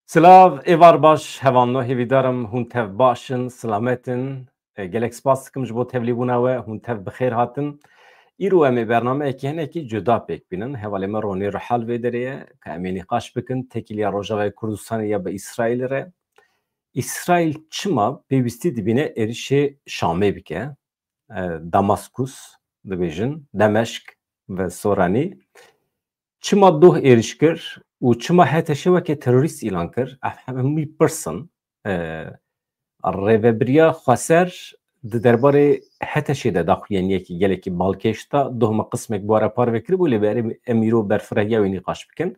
Silav êvar baş hevanno hêvîdarim hûn tev başin, silametin, gelek spas dikim ji bo tevlîbûna we, hûn tev bi xêr hatin. Îro em ê bernameyekî hinekî cuda pêk bînin. Hevalê me Ronî Rihal vê derê ye ka em ê nîqaş bikin tekîliya Rojavayê Kurdistanê ya bi İsraîlê re. İsraîl çima pêwîstî dibîne êrişê Şamê bike, Damaskus dibêjin, Demeşk ve Soranî. Çima doh êriş kir û çima heteşê weke terorîst îlan kir, ev hemû pirsin. Rêveberiya Xweser di derbarê heteşê de daxuyaniyekî gelekî balkêş da dohma qismek bi were parve kiribû lê em îro berfirehiya wê nîqaş bikin.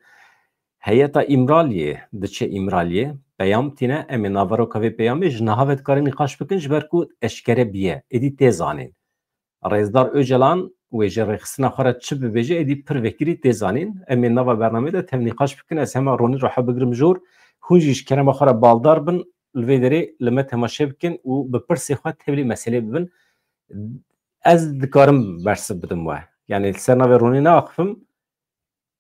Heyeta İmraliyê diçe İmraliyê peyam tîne em ê naveroka vê peyamê ji niha ve dikarin nîqaş bikin ji ber ku eşkere biye êdî tê zanîn. Rêzdar Öcalan wê ji rêxistina xwe re çi bibêje êdî pir vekirî tê zanîn. Em ê nava bernameyê de tev nîqaş bikin. Ez hema Ronî Rihal bigirim jor. Hûn jî ji kerema xwe re baldar bin li vê derê li me temaşe bikin û bi pirsê xwe tevlî meselê bibin. Ez dikarim bersiv bidim we. Yani ser navê Ronî neaxivim.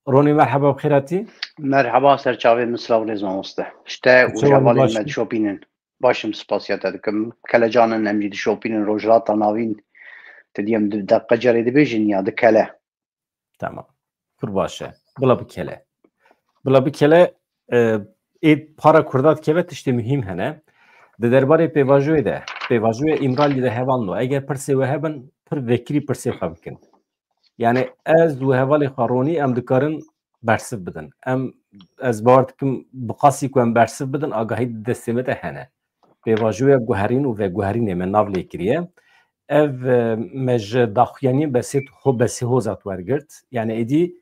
Ronî merheba bi xêr hatî. Merhaba serçavê min silav lêzma weste. Şte û cevalê me dişopînin. Başim spasiya te dikim. Kelecanin em jî dişopînin rojhilata navîn. Te diyem di deqe cerê dibêjin ya di kele. Tamam. Pir baş e. Bila bikele. Bila bikele ê para Kurda dikeve tiştê mühîm hene. Di derbarê pêvajoyê de, pêvajoya İmraliyê de hevan lo. Eger pirsê we hebin, pir vekirî pirsê xwe bikin. Yani ez û hevalê xwe Ronî em dikarin bersiv bidin. Ez bawer dikim bi qasî ku em bersiv bidin, agahî di destê me de hene. Pêvajoya guherîn û veguherînê me nav lê kiriye. Ev me ji daxuyaniyê besê hoza wergirt. Yani êdî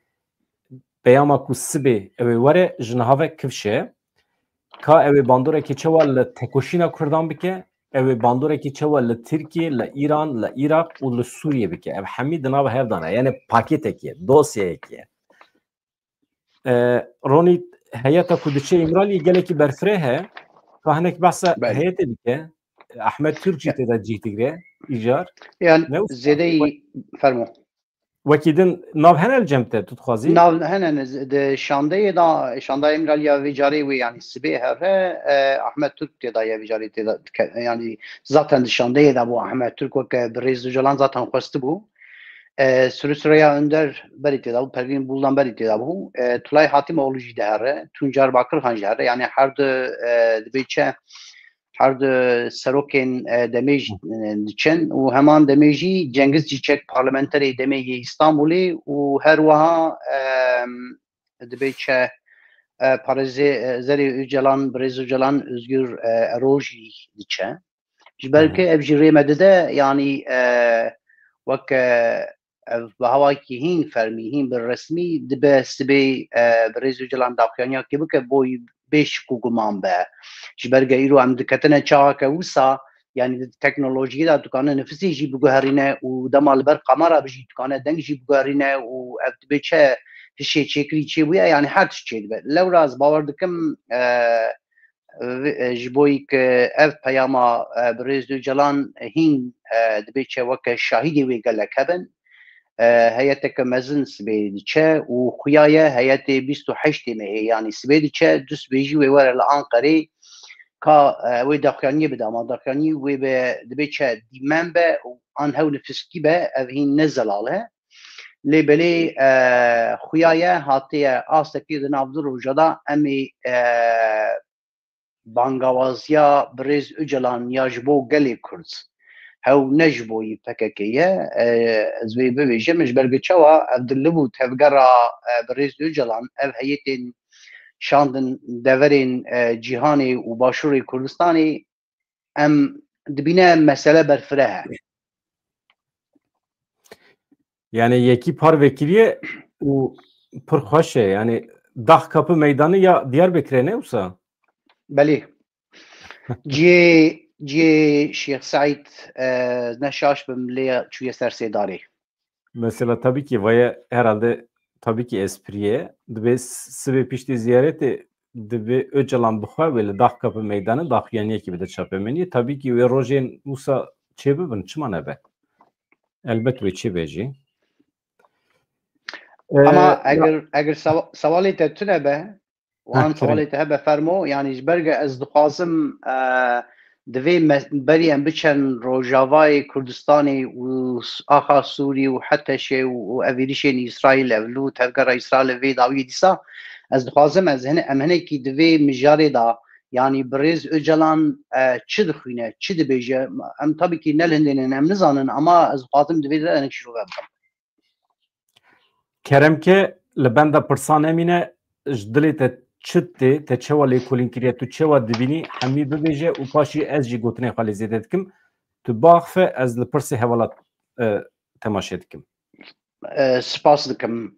peyama ku sibê ew ê were ji niha ve kivşe ka ew ê bandorekî çawa li tekoşîna Kurdan bike, ew ê bandorekî çawa li Tirkiye, li İran, li Iraq û li Sûriye bike. Ev hemî di nav hevdan e. Yani pakêtekî ye, dosyayekî ye. Ronî heyeta ku diçe İmraliyê gelekî berfirê he, ka hinek behsa heyetê bike. Ahmed Türk jî tê de cih digre îcar. Yani zêdeyî fermo. Wekî din nav hene li cem te tu dixwazî? Nav hene di şandeyê da şandaya İmraliya vê carê wê yani sibê here Ahmed Türk tê da ye vê carê tê da yani zaten di şandeyê de bû Ahmed Türk weke bi Rêz Öcalan zaten xwesti bû. Süreyya Önder berî tê da bû, Pervîn Buldan berî tê da bû. Tulay Hatimoğlu jî de here, Tuncer Bakırxan jî here. Yani her du dibê çi her du serokên demê diçin û heman demê jî Cengiz Çîçek parlamenterê demê yê İstanbulê û her wiha dibê çi parêzê Zerê Öcalan, Birêz Öcalan, Özgür Erol jî diçe. Ji ber ku ev jî rê me dide yani wek ev bi hewayekî hîn fermî hîn bir resmî dibe sibê Birêz Öcalan daxuyaniyekê bike boî bêşik û guman be. Ji ber îro em diketine çaxeke wisa yani teknolojiyê de dikane nifisê jî biguherîne û dema li ber qamera jî dikane deng jî biguherîne û ev dibe çi hişê çêkirî çêbûye yani her tişt çê dibe. Lewra ez bawer dikim ji bo ku ev peyama Birêz Öcalan hîn dibe çi weke şahîdê wê gelek hebin. Heyeteke mezin sibê diçe û xuya ye heyetê 28 mehê yani sibê diçe du sibê jî wê were li Anqerê ka wê daxuyaniyê bide ama daxuyanî wê be dibe çi dîmen be û an hewl fiskî be ev hîn ne zelal e. Lê belê xuya ye hatiye astekî di nav du roja da em ê bangewaziya Birêz Öcalan ya ji bo gelê Kurd hew ne ji bo PKK ye ez vê bibêjim ji ber ku çawa ev dilibû tevgera Birêz Öcalan ev heyetên şandin deverên cîhanê û başûrê Kurdistanê em dibîne mesele berfire he. Yani yekî parvekiriye û pir xweş e. Yani dax kapı meydanı ya Diyarbekirê ne wisa? Belê. Ciyê Şeyx Saîd neşaş bim lê çûye ser sêdarê. Mesela tabii ki vaya herhalde tabii ki espriye dibe sibê piştî ziyaretê dibe Öcalan bixwe ve li dax kapı meydanı daxuyaniyekî bide çapemenî. Tabii ki wê rojên wisa çê bibin çima nebe? Elbet wê çê bêjî. Ama eger sevalê te tune be وان سوالت هبه فرمو يعني جبرجه از دخوازم دوی بری ام بچن روجاوای کردستانی و آخا سوری و حتی شی و اویریشین اسرائیل اولو تفکر اسرائیل وی داوی دیسا از دخوازم از هنه کی دوی مجاری دا يعني بريز اجلان چه دخوینه چه دبیجه ام طبی که نلهندین ام نزانن اما از قاتم دوی دا انک شروع بکن کرم که لبنده پرسان امینه جدلی تا چته تا چوا لیکولین کریه تو چوا دبینی همی ببیجه و پاشی از جی گوتنه خالی زیده دکم تو باخفه از لپرسی حوالات تماشه دکم سپاس دکم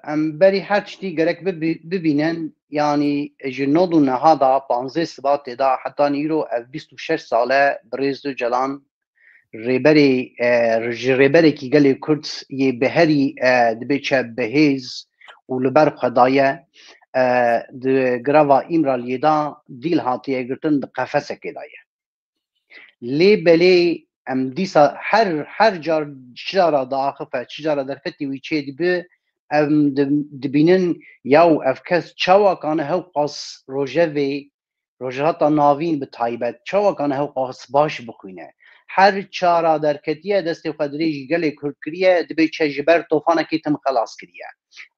ام بری هر چتی گرک ببینن يعني جنودو نهادا 15 سبات دا حتى نيرو 26 ساله بريزو جلان ريبري كي قال كرد يبهري دبيتشا بهيز ولبر قضايا د غرافا امراليدا ديل هاتي اگرتن قفسه كدايا لي بلي ام ديسا هر جار شجره داخفه شجره درفتي ويچي دبي ام دبینن یاو افکس چوا کانه هاو قاس روژوی روژهاتا ناوین به تایبت چوا کانه هاو قاس باش بخوینه هر چارا درکتیه دست قدریجی گلی کرد کریه دبی چه جبر توفانه که تم خلاص کریه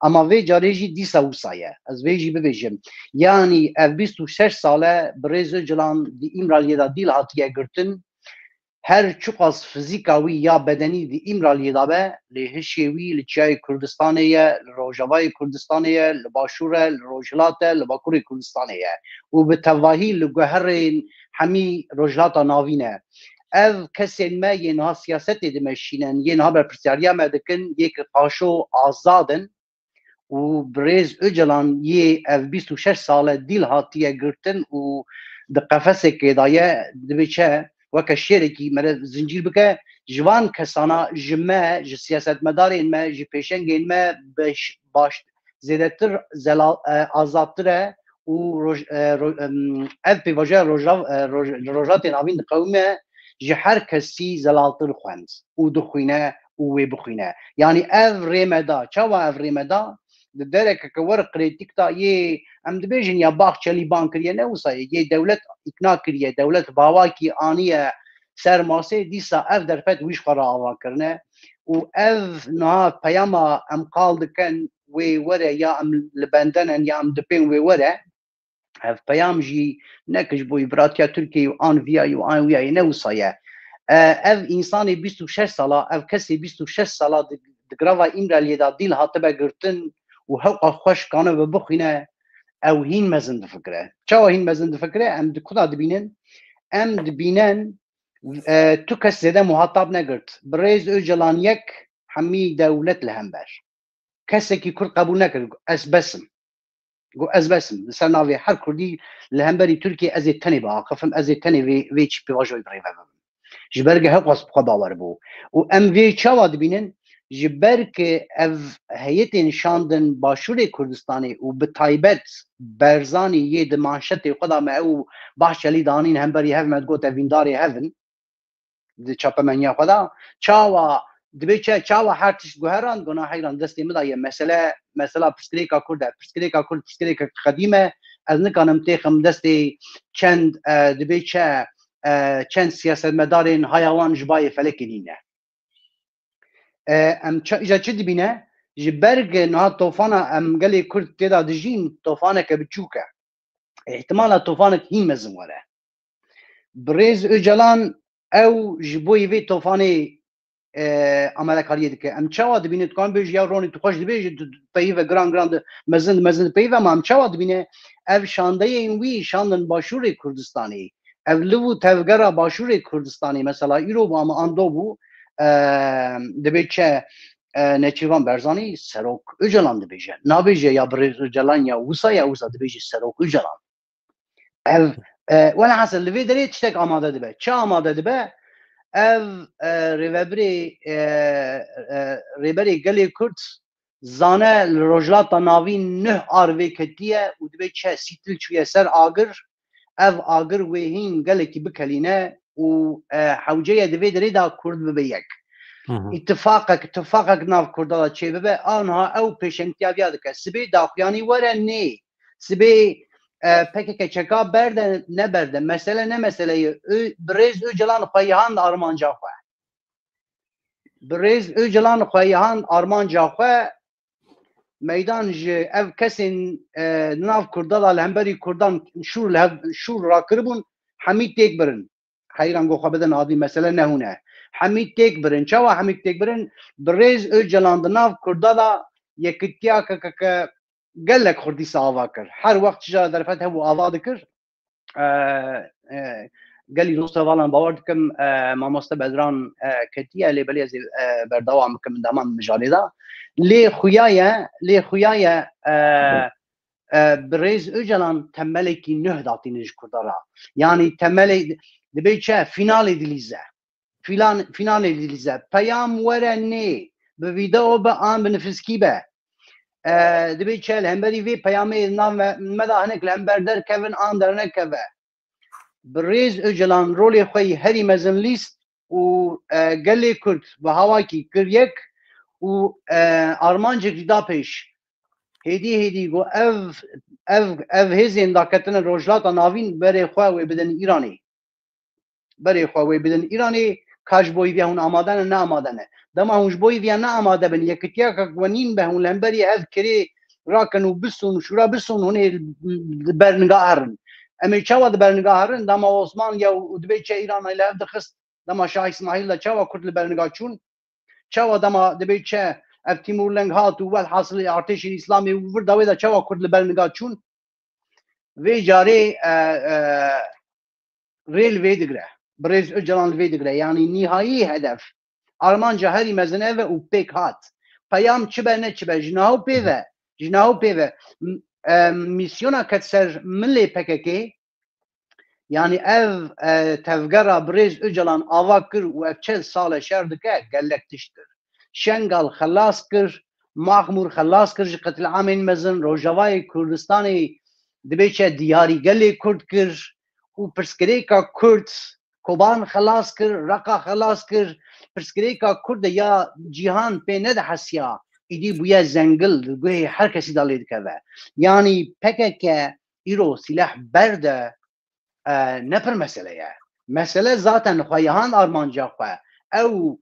اما وی جاریجی دیسا وسایه از ویجی ببیجم یعنی اف 26 ساله بریزو جلان دی امرالیه دا دیل هاتیه گرتن هر چقاس فیزیکاوی یا بدنی دی امرالیه دابه لهشیوی لچای کردستانیه لروجاوای کردستانیه لباشوره لروجلاته لباکوری کردستانیه و به تواهی لگوهر همی روجلاتا ناوینه او کسی ما یه نها سیاست دمشینن یه نها برپرسیاریا مدکن یک قاشو آزادن و بریز اجلان یه او 26 ساله دیل هاتیه گرتن و ده قفسه که دایه دبیچه وکه شیری که مرد زنجیر بکه جوان کسانا جمعه جه سیاست مدارین ما جه پیشنگین ما باش زیدتر آزادتره و اف پیواجه روژات ناوین قومه جه هر کسی زلالتر خوند و دخوینه و وی بخوینه یعنی اف ریمدا چاوا اف ریمدا درک که ورق کریتیک تا یه ام دبیجن یا باخ چلی بان کریه نوسایه یه دولت اقناع کریه دولت باواکی آنیه سرماسه دیسا اف در فت ویش خرا آوا کرنه و اف نها پیاما ام قال دکن وی وره یا ام لبندن یا ام دپین وی وره اف پیام جی نکش بوی براتیا ترکیه و آن ویای و آن ویای نوسایه اف انسانی 26 ساله اف کسی 26 ساله دگراوا امرالیه دا دیل هاتبه گرتن و حقا خوش کانه و بخینه او هین مزند فکره چاوا هین مزند فکره ام کدا دبینن ام دبینن تو کس زده محطاب نگرد بریز اجلان یک همی دولت لهمبر کسی که کرد قبول نکرد از بسم سر ناوی هر کردی لهمبری ترکیه از تنی با قفم از تنی وی چی پیواجوی بریفه جبرگه حقا سبقا باور بو و ام وی چاوا دبینن جبر که اف هیئت شاندن باشور کردستانی و به تایبت برزانی یه دمانشت خدا ما او باشلی دانین هم بری هف مدگوت وینداری هفن ده چاپ منیا خدا چاوا دبیچه چاوا هرتش گوهران گناه حیران دستی مدایه مثلا پسکریکا کرده پسکریکا قدیمه از نکانم تیخم دستی چند دبیچه چند سیاست مدارین حیوان جبای فلکی دینه ام اجا چه دبینه جبرگ نها طوفانا ام گلی کرد تیدا دجین طوفانا که بچوکه احتمالا طوفانا هین مزم وره بریز اجلان او جبوی وی طوفانی عملکاریه دکه ام چاوا دبینه تکان بیج یا رونی تو خوش دبیج پیوه گران مزند پیوه ما ام چاوا دبینه او شانده این وی شاندن باشور کردستانی او لو تفگره باشور کردستانی مثلا ایرو با ما اندو بو دبیچه نچیوان برزانی سروک اجلان دبیجه نابیجه یا بریز اجلان یا وسا دبیجه سروک اجلان او ولی حاصل لوی داری چتک آماده دبه چه آماده دبه او ریبری گلی کرد زانه لروجلات ناوی نه آروی کتیه و دبه چه سیتل چویه سر آگر او آگر ویهین گلی که بکلینه و حوجه دوی داری دا کرد ببه یک اتفاقك ناف كردالا چه ببه آنها او پیشنگتیا بیاده که سبی داخیانی وره نی سبي PKK çeka berde ne berde mesele ne meseleyi Brez Öcalan Xweyihan Armanca xwe Brez Öcalan Xweyihan Armanca xwe meydan ji ev kesên nav Kurda hemberî Kurdan şûr rakiribûn Hemîd têk birin heyran goxa bidin adî mesele ne hûne Hemîd têk birin çawa Hemîd têk birin Brez Öcalan di nav Kurda da yekîtiya gelek Kurdîsa ava kir her wext çija derfet hebû ava dikir gelî dostevalan bawer dikim mamoste Bedran ketiye lêbelê berdewam bikim min deman mijalê da lê xuyaye Brez Öcalan temelekî nüh datîne ji Kurda ra yanî temelê dibe çi finalê dilîze finalê dilîze peyam were nê bi vîdeo be an bi nifskî be dibe çi hemberî vê peyamê nav me da hinek li hember derkevin an dernekeve Brez Öcalan rolê xwe herî mezin lîst û gelê Kurd bi hawakî kir yek û armancekî da pêş hêdî got ev hêzên daketine rojhilata navîn berê xwe wê bidin Îranê berê xwe wê bidin Îranê ka ji bo vê hûn amade ne ne amade ne dema hûn ji bo vê ne amade bin yekîtiyeka xwenîn be hûn li hemberî ev kirê rakin û bisun şûra bisun hûn ê li ber niga herin em ê çawa di ber niga herin dema Osman ya û dibe çi Îranê li hev dixist dema Şah İsmaîl de çawa Kurd li ber niga çûn çawa dema dibe çi ev Timûrleng hat û welhasilê artêşên İslamê û vir dawê de çawa Kurd li ber niga çûn vê carê rê li vê digre Brez Öcalan li vê digre yanî nihayî hedef armanca herî mezin ev û pêk hat peyam çi be ne çi be ji navû pêve misyona ket ser milê PKK yanî ev tevgera Brez Öcalan ava kir û ev çel sal şer dike gelek tiştir Şengal xelas kir Mahmûr xelas kir ji qetilîamên mezin Rojavayê Kurdistanê dibe çi diyarî gelê Kurd kir û pirsgirêka Kurd Koban xelas kir Reqa xelas kir pirsgirêka Kurd de ya cîhan pê nede hesiya îdî bûye zengil guhê her kesî da lê dikeve yanî PKK îro silah berde ne pir mesele ye mesele zaten Xweyihan armanca xwe ew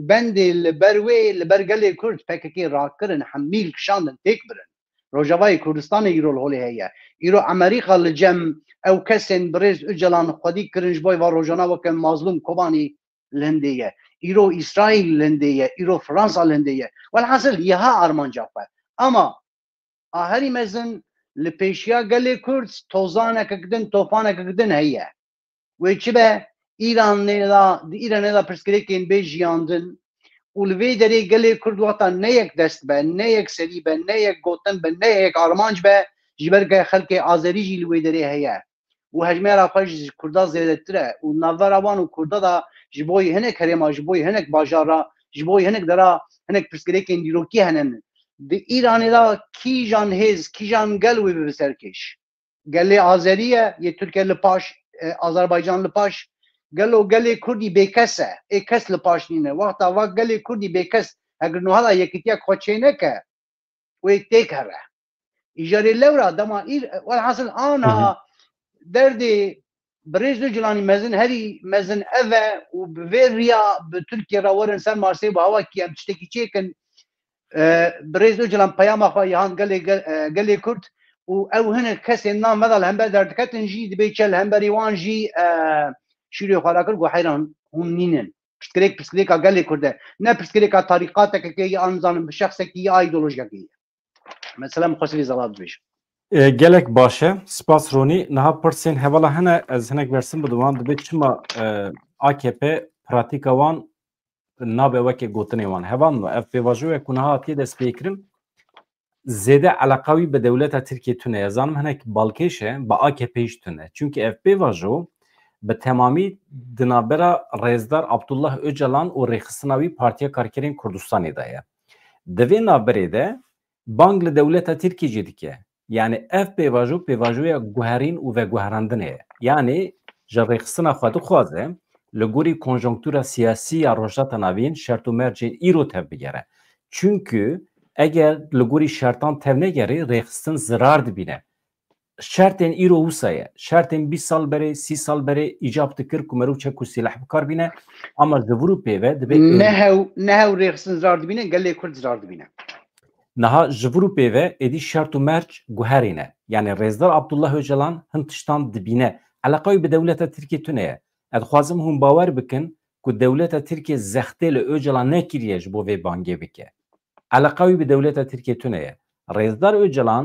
bendê li ber wê li ber gelê Kurd PKK rakirin hemîl kişandin têk birin Rojavayê Kurdistanê îro li holê heye îro Amerîka li cem ew kesên Brez Öcalan xwedî kirin ji bo va rojana weke mazlûm Kobanî li hindê ye îro İsraîl li hindê ye îro Fransa li hindê ye welhasil yiha armanca xwe ama a herî mezin li pêşiya gelê Kurd tozaneke gidin tofaneke gidin heye wê çi be İranê da pirsgirêkên bê jiyandin û li vê derê gelê Kurd wata ne yek dest be ne yek serî be ne yek gotin be ne yek armanc be ji ber xelkê Azerî jî li wê derê heye û hejmêra xwe ji Kurda zêdetir e û navbera wan û Kurda da ji bo hinek herêma ji bo hinek bajara ji bo hinek dera hinek pirsgirêkên dîrokî henin di Îranê da kîjan hêz kîjan gel wê bi serkêş gelê Azerî ye yê Tirkiye li paş Azerbaycan li paş gelo gelê Kurdî bêkes e ê kes li paş nîne wexta va gelê Kurdî bêkes eger nihala yekîtiya xwe çê neke wê têk here îjarê lewra dema welhasil ana derdê Brez Öcalanî mezin herî mezin ev e û bi vê riya bi Tirkiye ra werin ser Marsê bi hawakî em tiştekî çêkin Brez Öcalan peyama Xweyihan gelê Kurd û ew hinek kesên nan me da li hember derdiketin jî dibe çi li hemberî wan jî şîrê xwe rakir got heyran hûn nînin pirsgirêka gelê Kurd e ne pirsgirêka tarîqatekekê ya an nizanim bi şexsekî ya îdeolojikekê ye mesela min xwest vê zelal dibêjim gelek baş e spas Ronî niha pirsên hevala hene ez hinek bersin bidim wan dibe çima AKP pratika wan nabe wekê gotinê wan hevan mı ev pêvajoyek ku niha hatiye destpêkirin zêde eleqawî bi dewleta Tirkiye tune ye zanim hinek balkêş e bi AKP jî tune çünkü ev pêvajo bi temamî di navbera Rêzdar Abdullah Öcalan û rêxistina wî Partiya Karkerên Kurdistanê de ye di vê navberê de bang li dewleta Tirkiye jî dike yani ev pêvajoya guherîn û veguherandinê ye yani ji rêxistina xwe dixwaze li gorî konjonktûra siyasî ya rojhilata navîn şert û mercê îro tev bigere çünkü اگر لگوری شرطان تونه گری ریخستن زرار دبینه شرطن ایرو وسایه شرطن 20 سال بره 30 سال بره ایجاب تکر کمرو چکو سلاح بکار بینه اما جورو پیوه دبه نه ریخستن زرار دبینه گله کرد زرار دبینه نها جورو پیوه ادی شرط و مرج گوهرینه یعنی رزدار عبدالله öcalan هنتشتان دبینه علاقه به دولت ترکیه تونه ادخوازم هم باور بکن که دولت ترکیه زخته ل öcalan نکریه بو وی بانگه بکه علاقه به دولت ترکیه تونه رزدار öcalan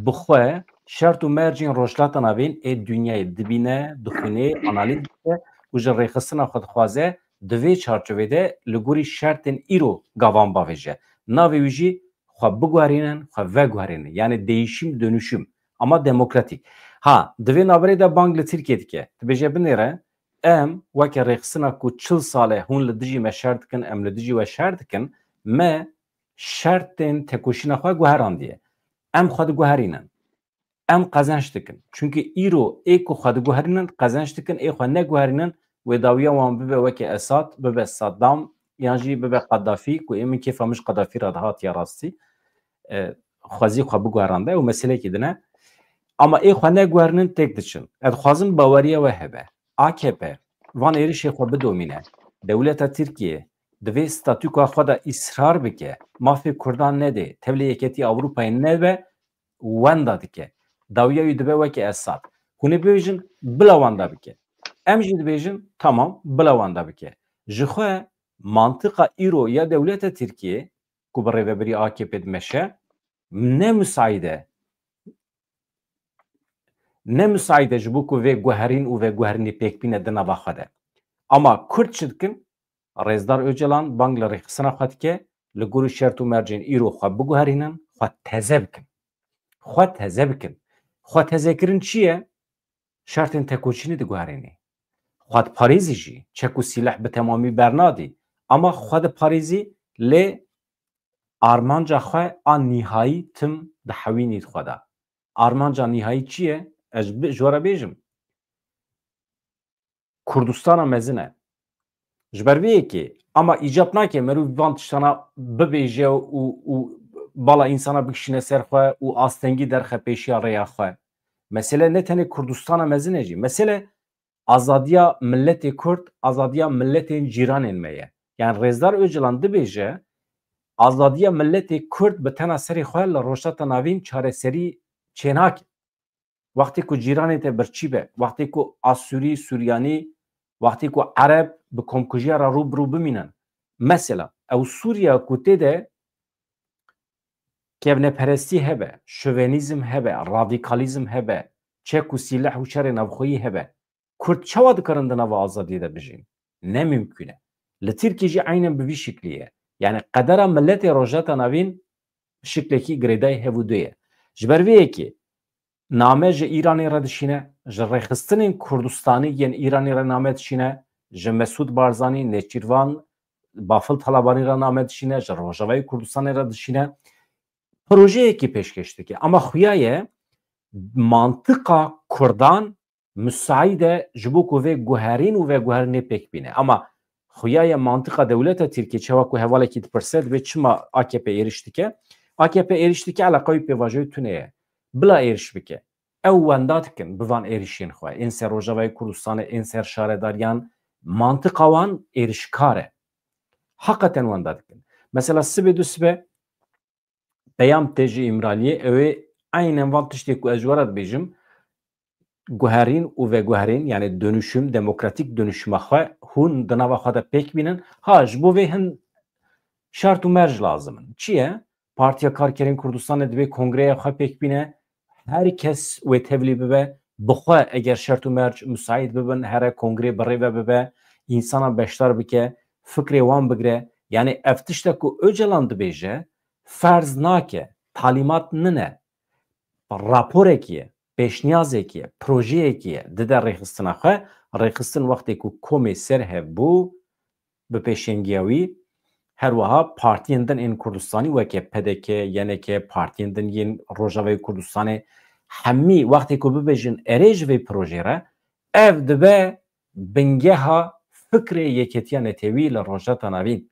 بخواه شرط و مرجین روشلات نوین ای دنیای دبینه دخونه آنالیز بکه و جر ریخستنا خود خوازه دوی چارچوه ده لگوری شرطن ایرو گوان باویجه ناوی ویجی خواه بگوارینن خواه وگوارینن یعنی değişim dönüşüm ama demokratik ha دوی نابری ده بانگ لترکیه دیگه تبیجه بنیره ام وکه ریخستنا کو 40 ساله هون لدجی ما شرط کن ام لدجی و شرط کن ما شرطن تکوشینا خواه گوهران دیه ام خواه گوهرینن ام قزنش دکن چونکه ایرو ایکو خود گوهرینن قزنش دکن ای خو نه گوهرینن و داویا وان ببه وکی اساد ببه صدام یانجی ببه قذافی کو ایمن کی فهمش قذافی را دهات یا راستی خوازی خو بگوهرانده و مسئله کی دنه اما ای خو نه گوهرینن تک دچن اد خوازم باوریه و هبه AKP وان ایریش خو بدومینه دولت ترکیه دوی ستاتوکا خود اصرار بکه مافی کردان نده تبلی یکتی اوروپای نده واندا دکه داویه دبه وکی اساد کنی بیجن بلاواندا بکه ام جد بیجن tamam بلاواندا بکه جخو منطقه ایرو یا دولت ترکیه کو بر رهبری AKP دمشه نه مساعده جبو کو و گوهرین و گوهرنی پکبینه دنا واخده اما کرد شدکن رزدار öcalan بانگل رخصنا خد که لگوری شرط و مرجین ایرو خو بگوهرینن خو تزبکن خو تذکرین چیه؟ شرطن تکوچینی دی گوهرینی خود پاریزی جی چکو سلاح به تمامی برنادی اما خود پاریزی لی آرمانجا خواه آن نهایی تم ده حوینید خودا آرمانجا نهایی چیه؟ جوارا بیجم کردستان مزنه جبرویه که اما ایجاب نکه مرو وانتشتانا ببیجه و بالا insana bikşine serxwe û astengî derxe pêşiya rêya xwe. Mesele ne tenê Kurdistana mezin jî. Mesele azadiya milletê Kurd, azadiya milletên cîranên me ye. Yani Rêzdar Öcalan dibêje azadiya milletê Kurd bi tena serê xwe li rojhata navîn çareserî çênake. Wextê ku cîranê te birçî be, wextê ku Asûrî, Suryanî, wextê ku Ereb bi komkujiya re rûbirû bimînin. Mesela ew Sûriya ku tê de kevneperestî hebe, şövenîzm hebe, radikalizm hebe, çek û silah û şerê navxweyî hebe. Kurd çawa dikarin di nava azadiyê de bijîn? Ne mümkün e. Li Tirkiye jî aynen bi vî şiklî ye. Yani qedera milletê rojhata navîn şiklekî girêdayî hevûdû ye. Ji ber vê yekê name ji İranê re dişîne, ji rêxistinên Kurdistanî yên İranê re name dişîne, ji Mesûd Barzanî, Nêçîrvan, Bafıl Talabanî re name dişîne, ji Rojavayê Kurdistanê re dişîne. Projeyekî pêşkeş dike ama xuya ye mantıqa Kurdan müsait e ji bo ku vê guherîn û vê guherinê pêk bîne ama xuya ye mantıqa dewleta Tirkiye çawa ku hevalekî dipirse divê çima AKP êriş dike AKP êriş dike eleqa wî pêvajoyê tune ye bila êriş bike ew wenda dikin bi van êrişên xwe ên ser Rojavayê Kurdistanê ên ser şaredariyan mantıqa wan êrişkar e hakikaten wenda dikin mesela sibê du sibê Peyam tejî İmraliye ew aynen van tiştê ku ez ji we re dibêjim guherîn û veguherîn yani dönüşüm demokratik dönüşüma xwe hûn di nava xwe de pêk bînin ha ji bo vê hin şart û merc lazim in çi ye Partiya Karkerên Kurdistanê divê kongreya xwe pêk bîne herkes wê tevlî bibe bixwe eger şert û merc müsait bibin here kongrê bi rê ve bibe insana beşdar bike fikrê wan bigire yani ev tiştek ku Öcalan dibêje فرض ناکه تعلیمات ننه راپورکیه پیشنیازکیه پروژهکیه دده ریخستنا خواه ریخستن وقتی که کومی سر هف بو به پیشنگیوی هر وها پارتیندن این کردستانی وکه پدکه یعنی که پارتیندن این روژاوی کردستانی همی وقتی که ببیجن اریج وی پروژه را اف دبه بنگه ها فکر یکیتیا نتوی لروژاتا نوین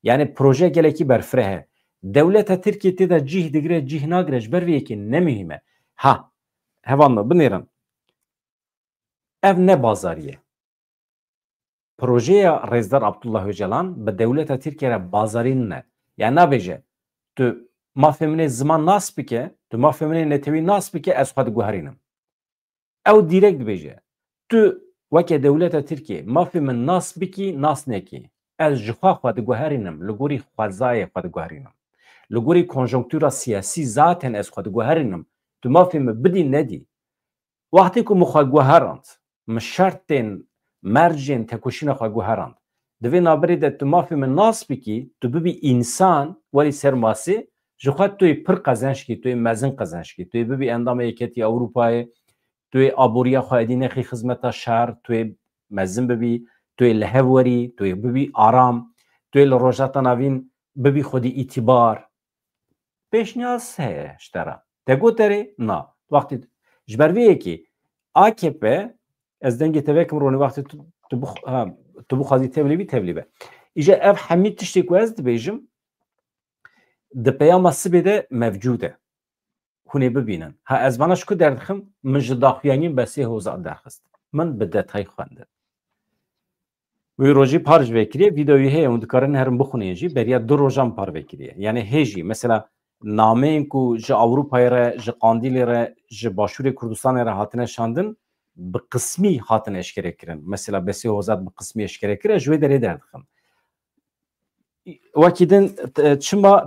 یعنی پروژه گلکی برفره devleta Türkiye teda cih digre cih nagre ber veki ne mühime. Ha hevanla binirin. Ev ne bazariye. Projeya Rezdar Abdullah Öcalan bi devleta Türkiye bazarin ne. Yani nabêje tu mafemine ziman nas bike, tu mafemine netewî nas bike ez xwe diguherînim. Ew direkt dibêje. Tu weke devleta Türkiye mafê min nas bikî nas nekî. Ez ji xwe xwe diguherînim li gorî xwezayê xwe diguherînim. Li gorî konjonktûra siyasî zaten ez xwe diguherînim. Tu mafê min bidî nedî. Wextê ku min xwe guherand, min şertên mercên tekoşîna xwe guherand. Di vê naberê de tu mafê min nas bikî, tu bibî însan werî ser masê, ji xwe tu yê pir qezençkî, tu yê mezin qezençkî, tu yê bibî endama Yekîtî Ewropayê, tu yê aboriya xwe edî nexî xizmeta şer, tu yê mezin bibî, tu yê li hev werî, tu yê bibî aram, tu yê li rojata navîn bibî xwedî îtîbar. Pêşniyaz heye ji te re. Te goterê na. Wextê ji ber vê yekê AKP ez dengê te vekim ronî wextê tu bixwazî tevlî be. Îje ev hemî tiştê ku ez dibêjim di peyama sibê de mevcûd e. Hûn ê bibînin. Ha ez vana ji ku derdixim min ji daxuyanîn besê hoza derxist. Min bi detay xwendin. Wê rojî par ji vekiriye vîdeoyê heye hûn dikarin herin bixwînin jî beriya du rojan par vekiriye. Yani hê jî mesela nameyên ku ji Ewropayê re, ji Qandîlê re, ji Başûrê Kurdistanê re hatine şandin bi qismî hatin eşkere kirin. Mesela besê hozat bi qismî eşkere kire ji wê derê derdixim. Wekî din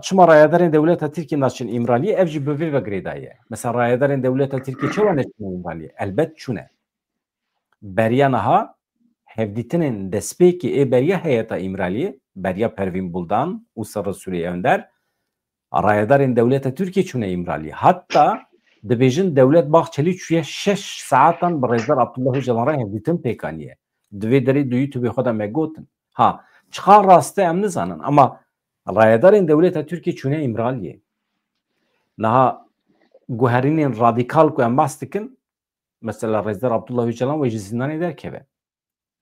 çima rayedarên devleta Tirkiye naçin îmraliyê ev jî bi vê vegirê daye. Mesela rayedarên devleta Tirkiye çawa neçin îmraliyê? Elbet çûne. Beriya niha hevdîtinên destpêkê ê beriya heyeta îmraliyê, beriya Pervîn Buldan û Serra Sûriyê Önder rayedarên devleta Tirkiye çûne îmraliyê. Hatta dibêjin Dewlet Baxçelî çûye 6 saatan bi Rezdar Abdullah Öcalan re hevdîtin pêkaniye. Di vê derê du YouTubeê xwe de me gotin. Ha çiqa rast e em nizanin ama rayedarên devleta Tirkiye çûne îmraliyê. Niha guherînên radîkal ku em behs dikin mesela Rezdar Abdullah Öcalan wê ji zîndanê derkeve.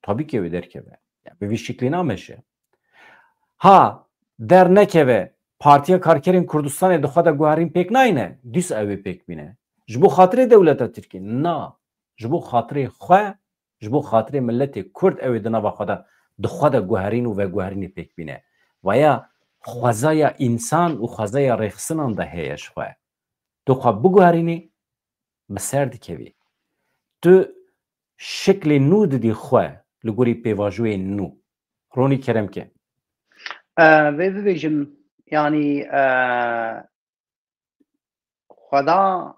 Tabii ki ew derkeve. Yani bi vî şeklî nameşe. Ha dernekeve Partiya Karkerên Kurdistanê dixwe de guherîn pêk nayîne, dîs ew ê pêk bîne. Ji bo xatirê dewleta Tirkiye na. Ji bo xatirê xwe, ji bo xatirê milletê Kurd ew ê di nava xwe de dixwe de guherîn û veguherînê pêk bîne. Vaya xwezaya însan û xwezaya rêxistinan de heye ji xwe. Tu xwe biguherînî bi ser dikevî. Tu şeklê nû didî xwe li gorî pêvajoyên nû. Ronî Keremke. Vê bibêjim yani xweda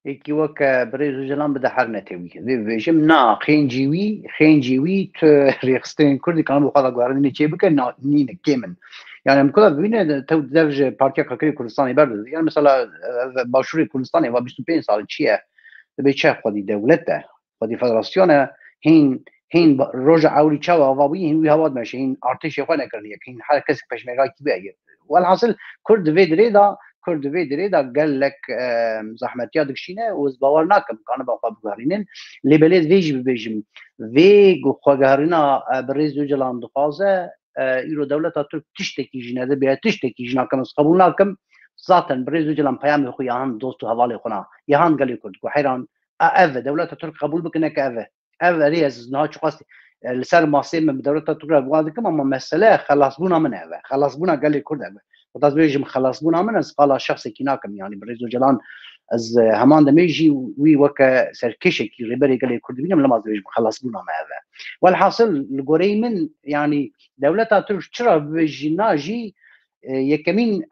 yekî wek Birêz Öcalan bide her netewî. Vê bibêjim na xêncî wî tu rêxisteyên Kurdî kan bi xwe de guherînê çê bike nîne kêm in. Yani em kula bibîne tew dev ji Partiya Karkerê Kurdistanê berdizî. Yani mesela Başûrê Kurdistanê va 25 sal çi ye dibe çi xwedî dewlet de xwedî federasyona hîn roja ewrî çawa avabûyî hîn wî hewa dimeşe hîn artêşê xwe nekiriniye hîn her kesek peşmergakî bêye. Welhasil Kurd di vê dirê de gelek zehmetiya dikişîne û ez bawer nakim kanibe xwe biguherînin. Lêbelê vê jî bibêjim vê xwegerîna Birêz Öcalan dixwaze îro dewleta Türk tiştekî jî nedibe tiştekî jî nakim ez qebûl nakim. Zaten Birêz Öcalan peyamê xwe yahan dost û hevalê xwe na yahan gelê Kurd ku heyran ev dewleta Türk qebûl bikine ke ev e. Ev erê ez niha çiqastî li ser masê min bi dewleta Türk re guha dikim ama mesele xelasbûna min ev e. Xelasbûna gelê Kurd ev e. Ez bêjim xelasbûna min ez qala şexsekî nakim yani Birêz Öcalan ez heman demê jî wî weke serkêşekî rêberê gelê Kurd bînim lemaz dibêjim xelasbûna me ev e. Welhasil li goreyê min yani dewleta Türk çira bibêjîna jî yekemîn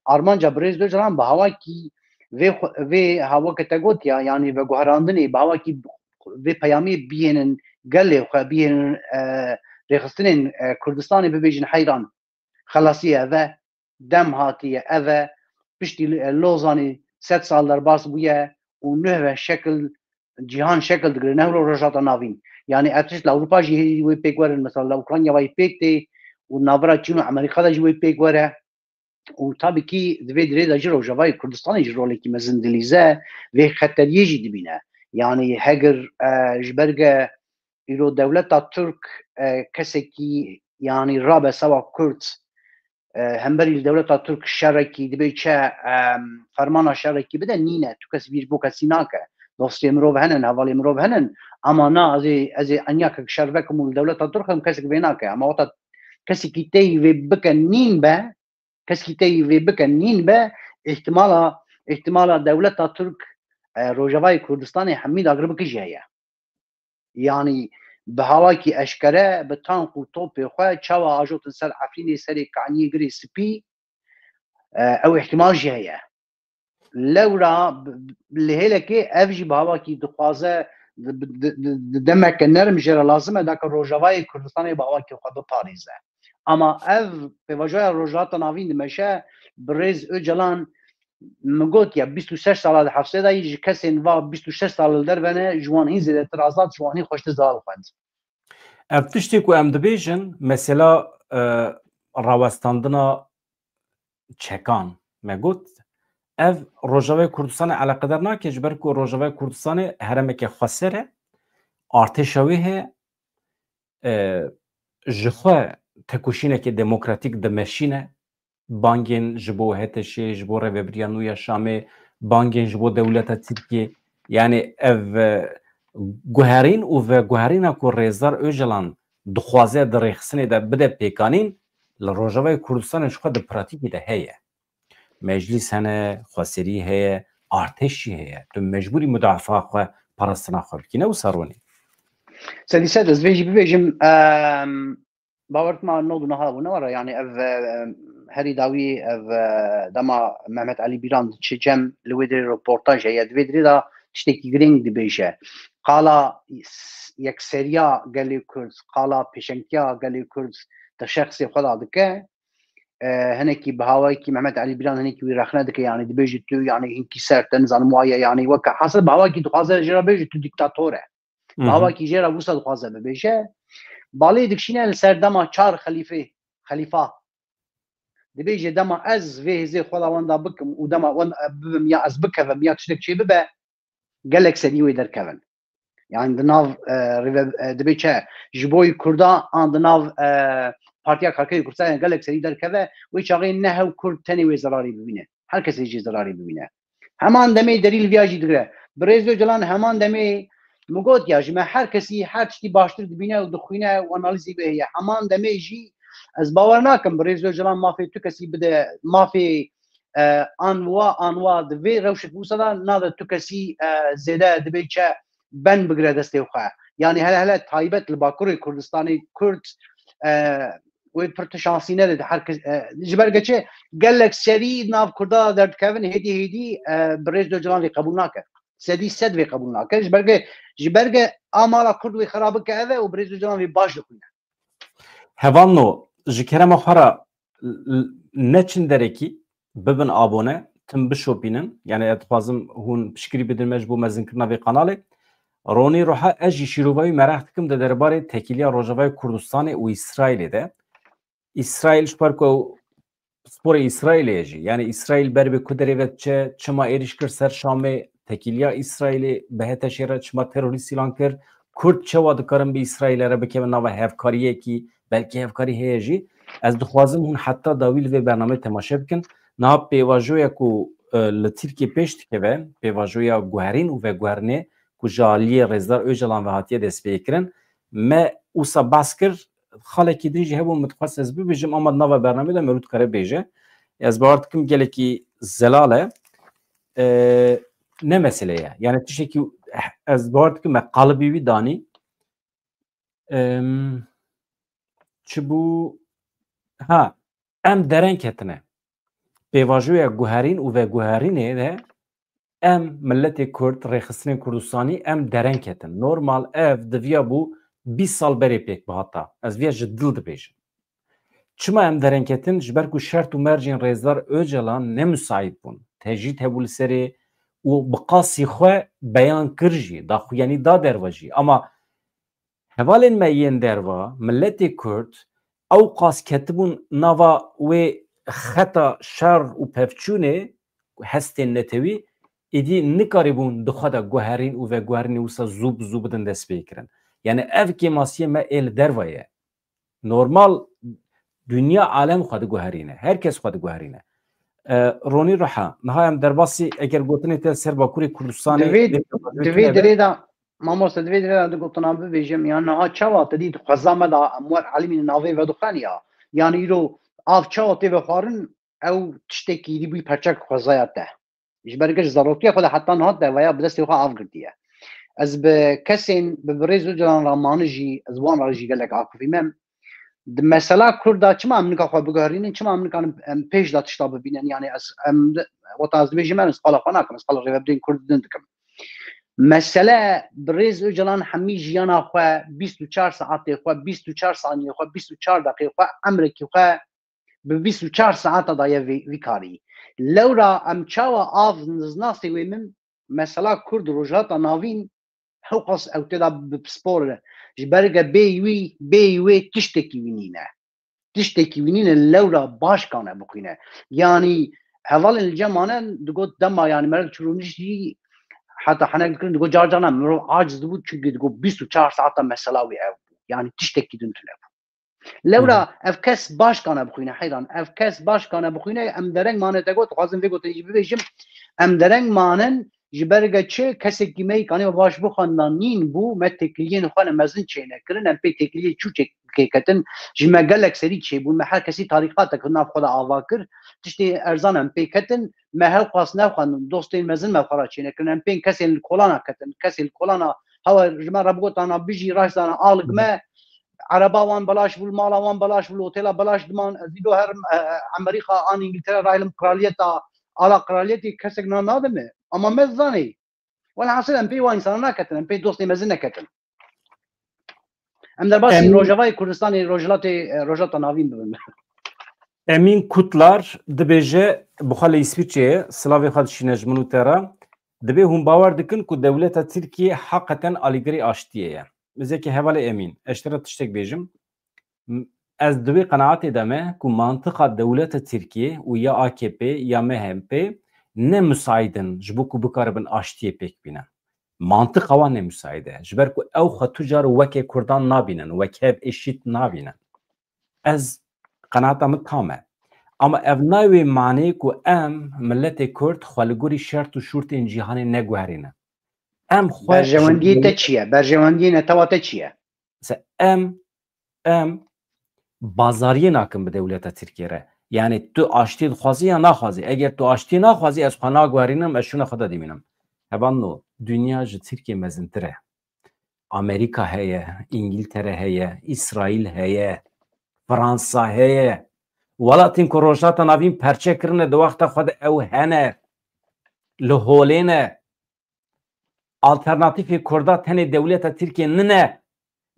armanca Birêz Öcalan bi hawakî vê hawake te gotiya yani veguherandinê bi hawakî vê peyamê bihênin gelê xwe bihênin rêxistinên Kurdistanê bibêjin heyran xelasî ev e dem hatiye ev e piştî Lozanê 7 sal derbas bûye û nûve şekil cîhan şekil digire nehro rojata navîn. Yani etişt li Ewropa jî wê pêk werin mesela li Ukrayna wê pêk tê û navbera Çîn û Amerîka de jî wê pêk were. û tabii ki di vê dirê de ji Rojavayê Kurdistanê jî rolekî mezin dilîze vê xeteriyê jî dibîne. Yani hegir ji berge îro dewleta Türk kesekî yani rabe sewa Kurd همبری دولت ترک شرکی دبی چه فرمان شرکی بده نینه تو کسی ویر بو کسی ناکه دوستی مروف هنن حوالی مروف هنن اما نا از انیا که شرکم دولت ترک هم کسی که ناکه اما وقت کسی که تی و بکن نین به کسی که تی و بکن نین به احتمالا دولت ترک روجوای کردستان حمید اقرب کجیه یعنی به حالا که اشکره به تانک و توپ خواه چوا آجوت سر عفرین سری کعنی گری سپی او احتمال جهیه لورا لهله که افجی به حالا که دخوازه دمک نرم جره لازمه داک روجوای کردستان به حالا که خواه بپاریزه اما اف به وجه روجات ناوین دمشه بریز او جلان مگوت یا 26 سال حفظه دا یه کسی نوا 26 سال در بنه جوانی زیده ترازات جوانی خوشت زال خوند افتشتی که ام دبیجن مثلا راوستاندنا چکان مگوت اف روجاوی کردستان علاقه در ناکه جبر که روجاوی کردستان هرمه که خسره ارتشاویه جخواه تکوشینه که دموکراتیک دمشینه بانگین جبو هتشی جبو رهبریانویا شامه بانگین جبو دولت ترکیه یعنی اف گوهرین و گوهرین کو رزدار اوجلان دخوازه در رخصنه ده بده پیکانین لروجاوی کردستان شخو ده پراتیکی ده هیه مجلس هنه خسری هیه ارتشی هیه تو مجبوری مدافع خو پرستنا خو بکنه و سرونی سدی سد از ویجی ببیجم باورت ما نودو نها و نورا يعني اف هري داوي اف دما محمد علي بيران تشجم لويدري ريبورتاج هي دويدري دا تشتكي جرينج دي بيشه قال يكسريا قال كورس قال بيشنكيا قال كورس تشخصي خدا دكه هنكي بهاوي كي محمد علي بيران هنكي ويرخنا دكه يعني دي بيجي تو يعني انكي سرتن زان موايا يعني وك حسب بهاوي كي تخازه جرا بيجي تو ديكتاتوره بهاوي كي جرا وصل تخازه بيجي بالي دكشينا السردما چار خليفه دبيجي دما از وهزي خداوندا بكم ودما بم يا از بكم يا تشدك شي ببا قالك سدي ويدر كفن يعني دناف دبيچه جبوي كردا ان دناف بارتيا كاكي كردستان قالك سدي در كفا ويشاغي نه كرد تني وزراري ببينه هر کس يجي زراري ببينه همان دمي دليل فياجي دغه بريزو جلان همان دمي مگوت یا جمع هر کسی هر چی باشتر دبینه و دخوینه و انالیزی به همان دمی جی از باور نکم بریزو جلان مافی تو کسی بده مافی انوا دوی روشت بوسدا ناده تو کسی زیده دبی چه بن بگره دسته خواه یعنی هلا تایبت لباکوری کردستانی کرد و پرتشانسی نده هر کس جبرگه چه گلک سری ناف کردا درد کفن هدی بریزو جلان لی قبول نکرد سدی سد وی قبول نکرد جبرگه آمالا کرد وی خراب کرده و بریزو جلان وی باش دخونه هوانو جکرم خورا نچن درکی ببن آبونه تم بشوپینن یعنی اتخوازم هون بشکری بدن مجبو مزن کرنا وی قناله رونی روحا اجی شیروبایی مرخت کم ده درباره تکیلیا روجاوای کردستان و اسرائیل ده اسرائیل شپارکو سپور اسرائیل اجی یعنی اسرائیل بر به کدری و چما ایریش کر سر شام تکیلیا اسرائیل بهت شهر چما تروریستی لان کر کرد چه واد کارم به اسرائیل را بکه نوا هفکاریه کی بلکه هفکاری هیجی از دخوازم هون حتی داویل و برنامه تماشا بکن نه پیواجویا کو لترکی پشت که و پیواجویا گوهرین و گوهرنه کو جالی رزدار اوجلان و هاتیه دست بیکرن ما اوسا باسکر خاله کی دیجی هبون متخصص از ببیجم اما نوا برنامه دا مرود کاره بیجه از باورت کم گله کی زلاله نه مسئله yani تشکی از باورت کم قالبی وی دانی چبو ها ام درن کتنه پیواجوی گوهرین و گوهرینه ده ام ملت کرد ریخستن کردستانی ام درن کتن نورمال اف دویا بو 20 سال بری پیک بهاتا از ویا جدل دبیش چما ام درن کتن جبرکو شرط و مرجین رزدار اوجلان نمساعد بون تجید هبول سری و بقاسی خو بیان کرجی دا خو یعنی دا درواجی اما هوالین ماین دروا ملت کرد او قاس کتبون نوا و خطا شر و پفچونه هستن نتوی ایدی نکاربون دخدا گوهرین و گوهرین وسا زوب دن دست بکرن یعنی اف که ماسیه ما ال دروایه نورمال دنیا عالم خود گوهرینه هر کس خود گوهرینه رونی روحا نهایم در باسی اگر گوتنی تل سر باکوری کردستان دوی دريدا ماموس دوی دريدا گوتنا بيجم يعني ها چوا تدي خزامه دا امور علمي ناوي و دخانيا يعني رو اف چوا تي بخارن او تشتكي دي بي پرچك خزايته جبرگش ضرورتي خود حتى نهات ده ويا بدست خو اف گرديه از به کسین به بریزو جلان رامانجی از وان راجی گلک عاقفی مم مثلا کردا چما امریکا خو بگارین چما امریکا پیش داتشتا ببینن یعنی از وطاز بیجی من اسقالا خو نکن اسقالا ریبدین کردن دکم مثلا بریزو جلان همی جیانا خو 24 ساعت خو 24 ثانیه خو 24 دقیقه خو امریکی خو به 24 ساعت دای وی کاری لورا ام چاوا آف نزناسی ویمن مثلا کرد روجاتا ناوین حقص او تدا بسبور جبرگه بیوی تشتکی وینینه لورا باش کانه بخینه یعنی حوال الجمانه دگو دما یعنی مرد چرونش دی حتی حنا بکرن دگو جارجانا مرو عاجز بود چونکه دگو 24 ساعت مسلاوی او yani tiştekki dün tüle لورا اف کس باش کانه بخینه حیران اف کس باش کانه بخینه ام درنگ مانه دگوت خواستم ویگو تجیبی بیشم ام درنگ مانن جبرگه چه کسی که می کنه باش بخواننین بو مت تکلیین خانه مزن چینه کرن ام پی تکلیه چو چه کتن جمع گلک سری چه بو محل کسی طریقات کنه خدا آواکر تشتی ارزان ام پی کتن محل خاص نه خوان دوستین مزن مخارا چینه کرن ام پی کسی کلانا کتن کسی کلانا هوا جمع ربوت انا بیجی راش دانا آلگ ما عربا وان بلاش بول مالا وان بلاش بول اوتيلا بلاش دمان زيدو هر امريكا ان انجلترا رايلم قراليتا على قراليتي كسكنا نادمه اما مزاني ولا حاصل ام بي وان سنه كتن ام بي دوستي مزنه كتن ام در باسی روجاوای کردستانی روجاتا ناوین ببن امین کوتلار دبیجه بخاله اسویچه سلاوی خد شینجمنو ترا دبی هم باور دکن کو دولت ترکیه حقیقتا الیگری آشتیه مثل که حواله امین اشترا تشتک بیجم از دوی قناعت دمه که منطقه دولت ترکیه و یا AKP یا MHP نه مساعدن جبو که بکاربن آشتیه پیک بینن منطقه و نه مساعده جبر که او خطوجار وکه کردان نابینن وکه اشیت نابینن از قناعتم تامه اما افناوی معنی که ام ملت کرد خالگوری شرط و شورت این جهان نگوهرینه ام برجواندی تا چیه؟ برجواندی نتوا تا چیه؟ ام بازاری ناکن به دولت ترکیه ره یعنی تو آشتی خوازی یا نخوازی اگر تو آشتی نخوازی از خانه گوارینم اشونه خدا دیمینم هبان نو دنیا جو ترکیه مزنتره امریکا هیه انگلتره هیه اسرائیل هیه فرانسا هیه ولاتین که روشاتا ناوین پرچه کرنه دو وقت خود او هنه لحولینه آلترناتیف کرده تنه دولت ترکیه نه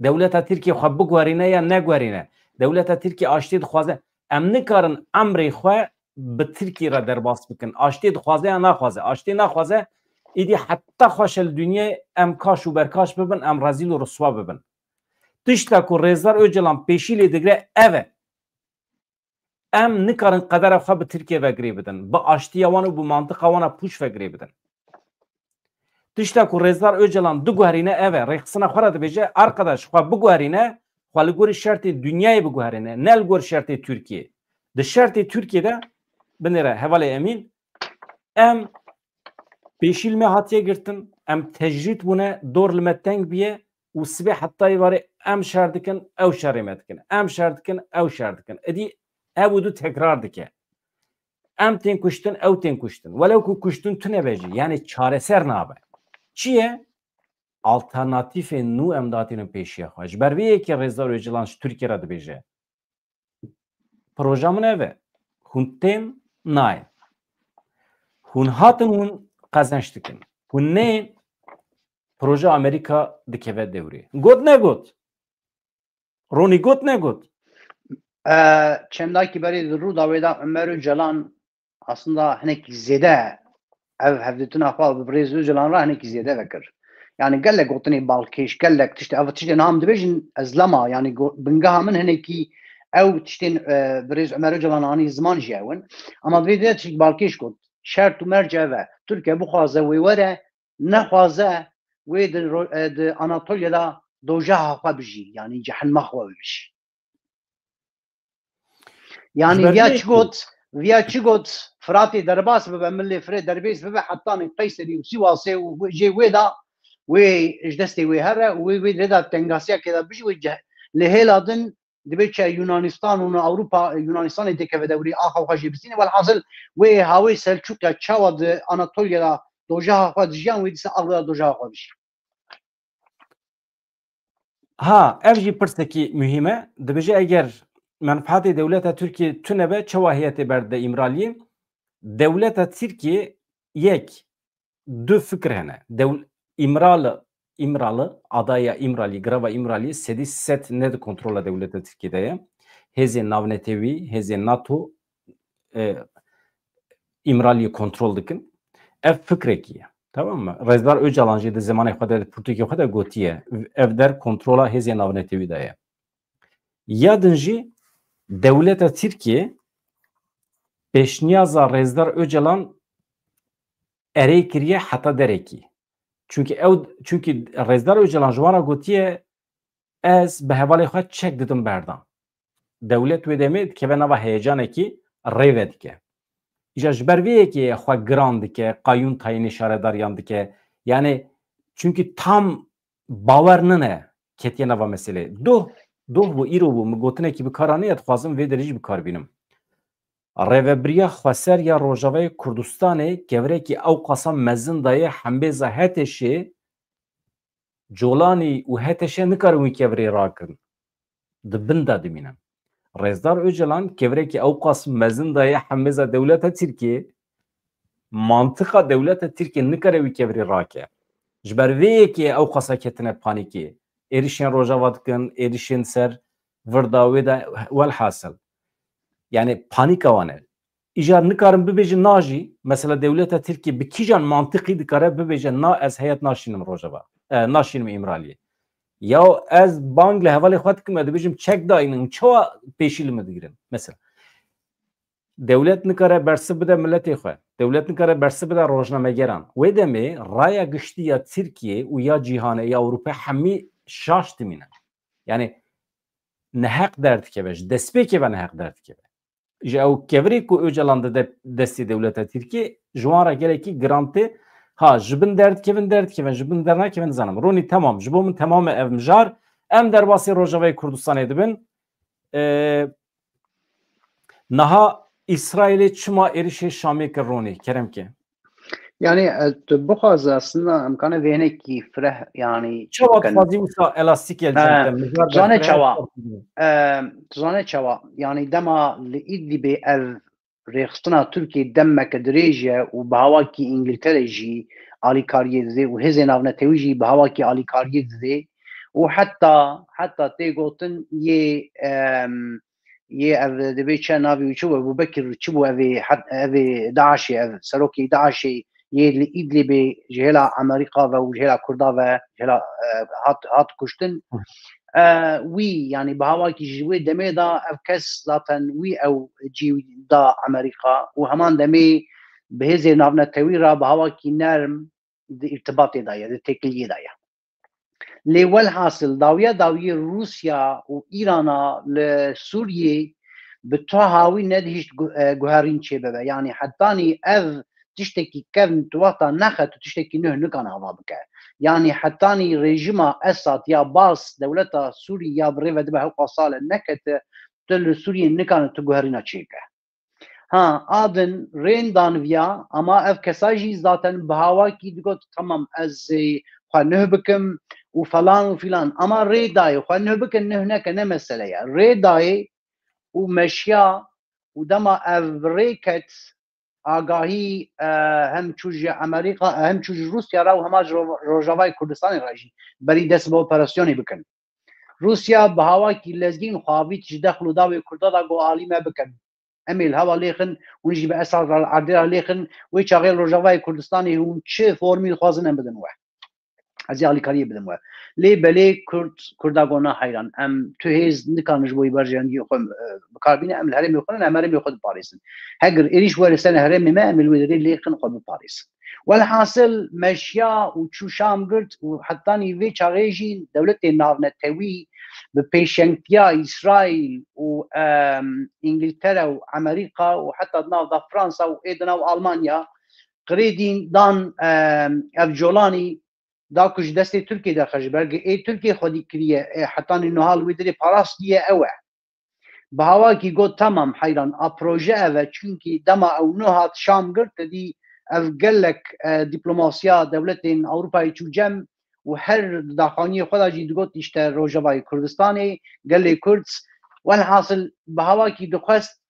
دولت ترکیه خواه بگوارینه یا نگوارینه دولت ترکیه آشتی خوازه ام نکارن امری خواه به ترکیه را در باس بکن آشتی خوازه یا نخوازه آشتی نخوازه ایدی حتی خوشل دنیا ام کاش و برکاش ببن ام رزیل و رسوا ببن تشتا که ریزدار اوجلان پیشیلی دگره اوه ام نکارن قدر خواه به ترکیه وگری بدن با آشتی وانو با منطقه وانا پوش وگری بدن تشتا که ریزدار اوجلان دو گوهرینه اوه ریخصنا خورده بیجه ارقداش خواه بگوهرینه خواه لگوری شرط دنیای بگوهرینه نه لگور شرط ترکیه ده شرط ترکیه ده بنره حواله امین ام پیشیل می هاتیه گرتن ام تجرید بونه دور لمتنگ بیه و سبی حتی واره ام شردکن او شرمتکن ام شردکن او شردکن ادی او دو تکرار دکه ام تین کشتن او تین کشتن ولو که کشتن تو نبیجی یعنی چاره سر نابه چیه؟ alternatife nu em datînin pêşiya xwe ji ber vê yekê Rêzar Öcalan ji Tirkiye re dibêje proja min ev e hûn tên nayên hûn hatin hûn qezenç dikin hûn neyên proja Amerîka dikeve dewrê got negot Ronî got negot çendakî berê di rû dawê de Ömer Öcalan aslında hinekî zêde ev hevdîtina xwe bi Rêz Öcalan re hinekî zêde vekir yani gelek gotinê balkêş gelek tiştê ev tiştê nam dibêjin ez lema yani bingeha min hinekî ew tiştên bi Rêz Ömer Öcalan anî ziman jî ewin ama divê de tişt balkêş got şert û merc ev e Tirkiye bixwaze wê were nexwaze wê di Anatolya'da dojaha xwe bijî yani cehenma xwe bibîj يعني via çi got Fıratê derbas bibe millê firê derbês bibe hetanê Qeyserî û Sîwasê û jê wê da wê ji destê wê here û wê rêda tengasiyekê de bijî wê li hêla din dibe çi Yunanistan û Ewropa Yunanistanê dikeve dewrî axa xwe jê bisîne welhasil wê hawê Selçuk ya çawa di Anatolya'da dojaha xwe dijiyan wê dîsa axla dojaha xwe bijî. Ha ev jî pirsekî mühim e. Dibêje eger menfaatê dewleta Tirkiye tunebe çawa heyetê berde İmraliyê dewleta Tirkiye yek du fikir hene. İmralı adaya İmralî grava İmralî sedî set ne kontrola dewleta Tirkiye'de ye. Hêzên navnetewî, hêzên NATO İmralî kontrol dikin. Ev fikrekî ye. Tamam mı? Rezdar Öcalan jî di zemanê xwe de Pirtûkê xwe de gotiye. Ev der kontrola hêzên navnetewî de ye. Ya din jî dewleta Tirkiye pêşniyaza Rezdar Öcalan erê kiriye heta derekî. Çünkü Rezdar Öcalan ji wan re gotiye ez bi hevalê xwe çek didim berdan. Dewlet wê demê dikeve nava heyecanekî rêve dike. İja ji ber vê yekê xwe giran dike, qayûn tayinê şaredariyan dike. Yani çünkü tam bawer nine ketiye nava meselê. Doh bû îro bû min gotinekî bi kara neye dixwazim vê derê jî bi kar bînim. Rêveberiya Xweseriya Rojavayê Kurdistanê geverekî ew qasa mezin daye hembêza Heteşê Colanî û Heteşê nikarin wî kevirê rakirin. Di bin de dimînin. Rezdar Öcalan keverekî ew qas mezin daye hembêza dewleta Tirkiye mantıqa dewleta Tirkiye nikare wî kevirê rake. Ji ber vê yekê ew qasa ketine panîkê. Êrişên Rojava dikin, êrişên ser virda wê de welhasil. Yani panika wane. İja nikarin bibêjin najî mesela dewleta Tirkiye bi kîjan mantıqî dikare bibêje na ez heyet naşînim Rojava. Naşînim İmraliyê. Ya ez bang li hevalê xwe dikim dibêjim çek dayînin çawa pêşî li me digirin. Mesela dewlet nikare bersiv bide milletê xwe. Dewlet nikare bersiv bide rojnamegeran. Wê demê raya giştî ya Tirkiye û ya cîhanê ya Ewropa hemî şaş dimîne. Yani nehaq derdikeve ji destpêkê ve nehaq derdikeve. Ji ew kevirê ku Öcalan dide destê dewleta Tirkiye ji wan re gelekî girantê ha ji bin derdikevin ji bin dernakevin nizanim. Ronî temam ji bo min temam ev mijar em derbasê Rojavayê Kurdistanê dibin. Niha İsrailê çima êrişê Şamê kir Ronî keremke. Yani bixwaz aslında imkana vênekî fireh yani çawa dixwazî wisa elastik tuzane çawa yani dema li İdlibê ev rêxistina Tirkiye demeke dirêj û bi hawakî İngiltere jî alîkariyê dide û hêzên navnetewî jî bi hawakî alîkariyê dide û heta tê gotin yê ev dibe çi navî çi bû Ebu Bekir çi bû evê Daişê ev serokê Daişê yê li İdlibê ji hêla Amerîka ve û ji hêla Kurda ve ji hêla hat kuştin wî yani bi hawakî ji wê demê da ev kes zaten wî ew cî da Amerîka û heman demê bi hêzên navnetewî re bi hawakî nerm di irtibatê de ye di têkiliyê de ye. Lê welhasil dawiyê Rusya û Îrana li Sûriyê bi toha wî nedihîşt guherîn çê bibe. Yani hetanî ev tiştekî kevn tu wexta nexe tu tiştekî nûh nikane hava bike. Yani hetanî rejima Esad ya Bas dewleta Sûrî ya bi rêve dibe hewqa sale nekete tu li Sûriyê nikane tu guherîna çê bike. Ha adin rên danviya ama ev kesa jî zaten bi hawakî digot tamam ez xwe nûh bikim û falan û filan ama rê dayê xwe nûh bikin nûh neke ne mesele ye. Rê dayê û meşya û dema ev rêket agahî hem çû ji Amerîka hem çû ji Rusya re û hema ji Rojavayê Kurdistanê re jî berî dest bi operasyonê bikin. Rusya bi hawakî lezgîn xwavît ji dexil û dawê Kurda da got alî me bikin. Em ê li heva lêxin hûn jî bi Esad erdêra lêxin wê çaxê Rojavayê Kurdistanê hûn çi formî dixwazin em bidin we. Ez ê alîkariyê bidim we. Lê belê Kurda gona heyran. Em tu hêz nikanin ji bo berjandiyê xwe bikarbîne em li herêmê xwe em herêmê xwe diparêzin. Heger êrîş were ser herêmê me em li wê derê lêxin xwe biparêzin. والحاصل مشيا وشو شام قلت وحتى في شغيجي دولة النافنة توي ببيشنكيا إسرائيل وإنجلترا وأمريكا وحتى نافذة فرنسا وإيدنا وألمانيا قريدين دان أفجولاني داكوش دستي تركي دا خجبرق إيه تركي خودي كريه حتى إنه هالويدري باراستيه أوه بهواكي قد تمام حيران أبروجه أوه چونكي دما أو نهات شام قلت دي اف گلک دیپلماسیا دولتین اروپایی چو جم و هر داخانی خدا جی دگوت اشته روجوای کردستانی گلی کردس والحاصل به هوا کی دخست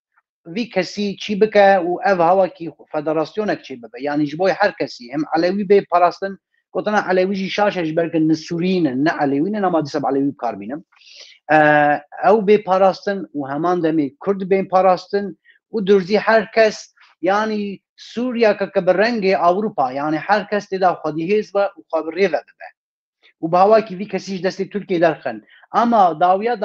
وی کسی چی بکه و اف هوا کی فدراسیونک چی ببه یعنی جبوی هر کسی هم علوی به پاراستن گوتنا علوی جی شاشش برکن نسورین نه علوین نما دیسب علوی بکار بینم او به پاراستن و همان دمی کرد به پاراستن و درزی هر کس يعني سوريا كبرنجي أوروبا يعني هر كس تدا خدي هزبة وخبرية ببه وبهواكي في كسيش دستي تركي درخن أما داوية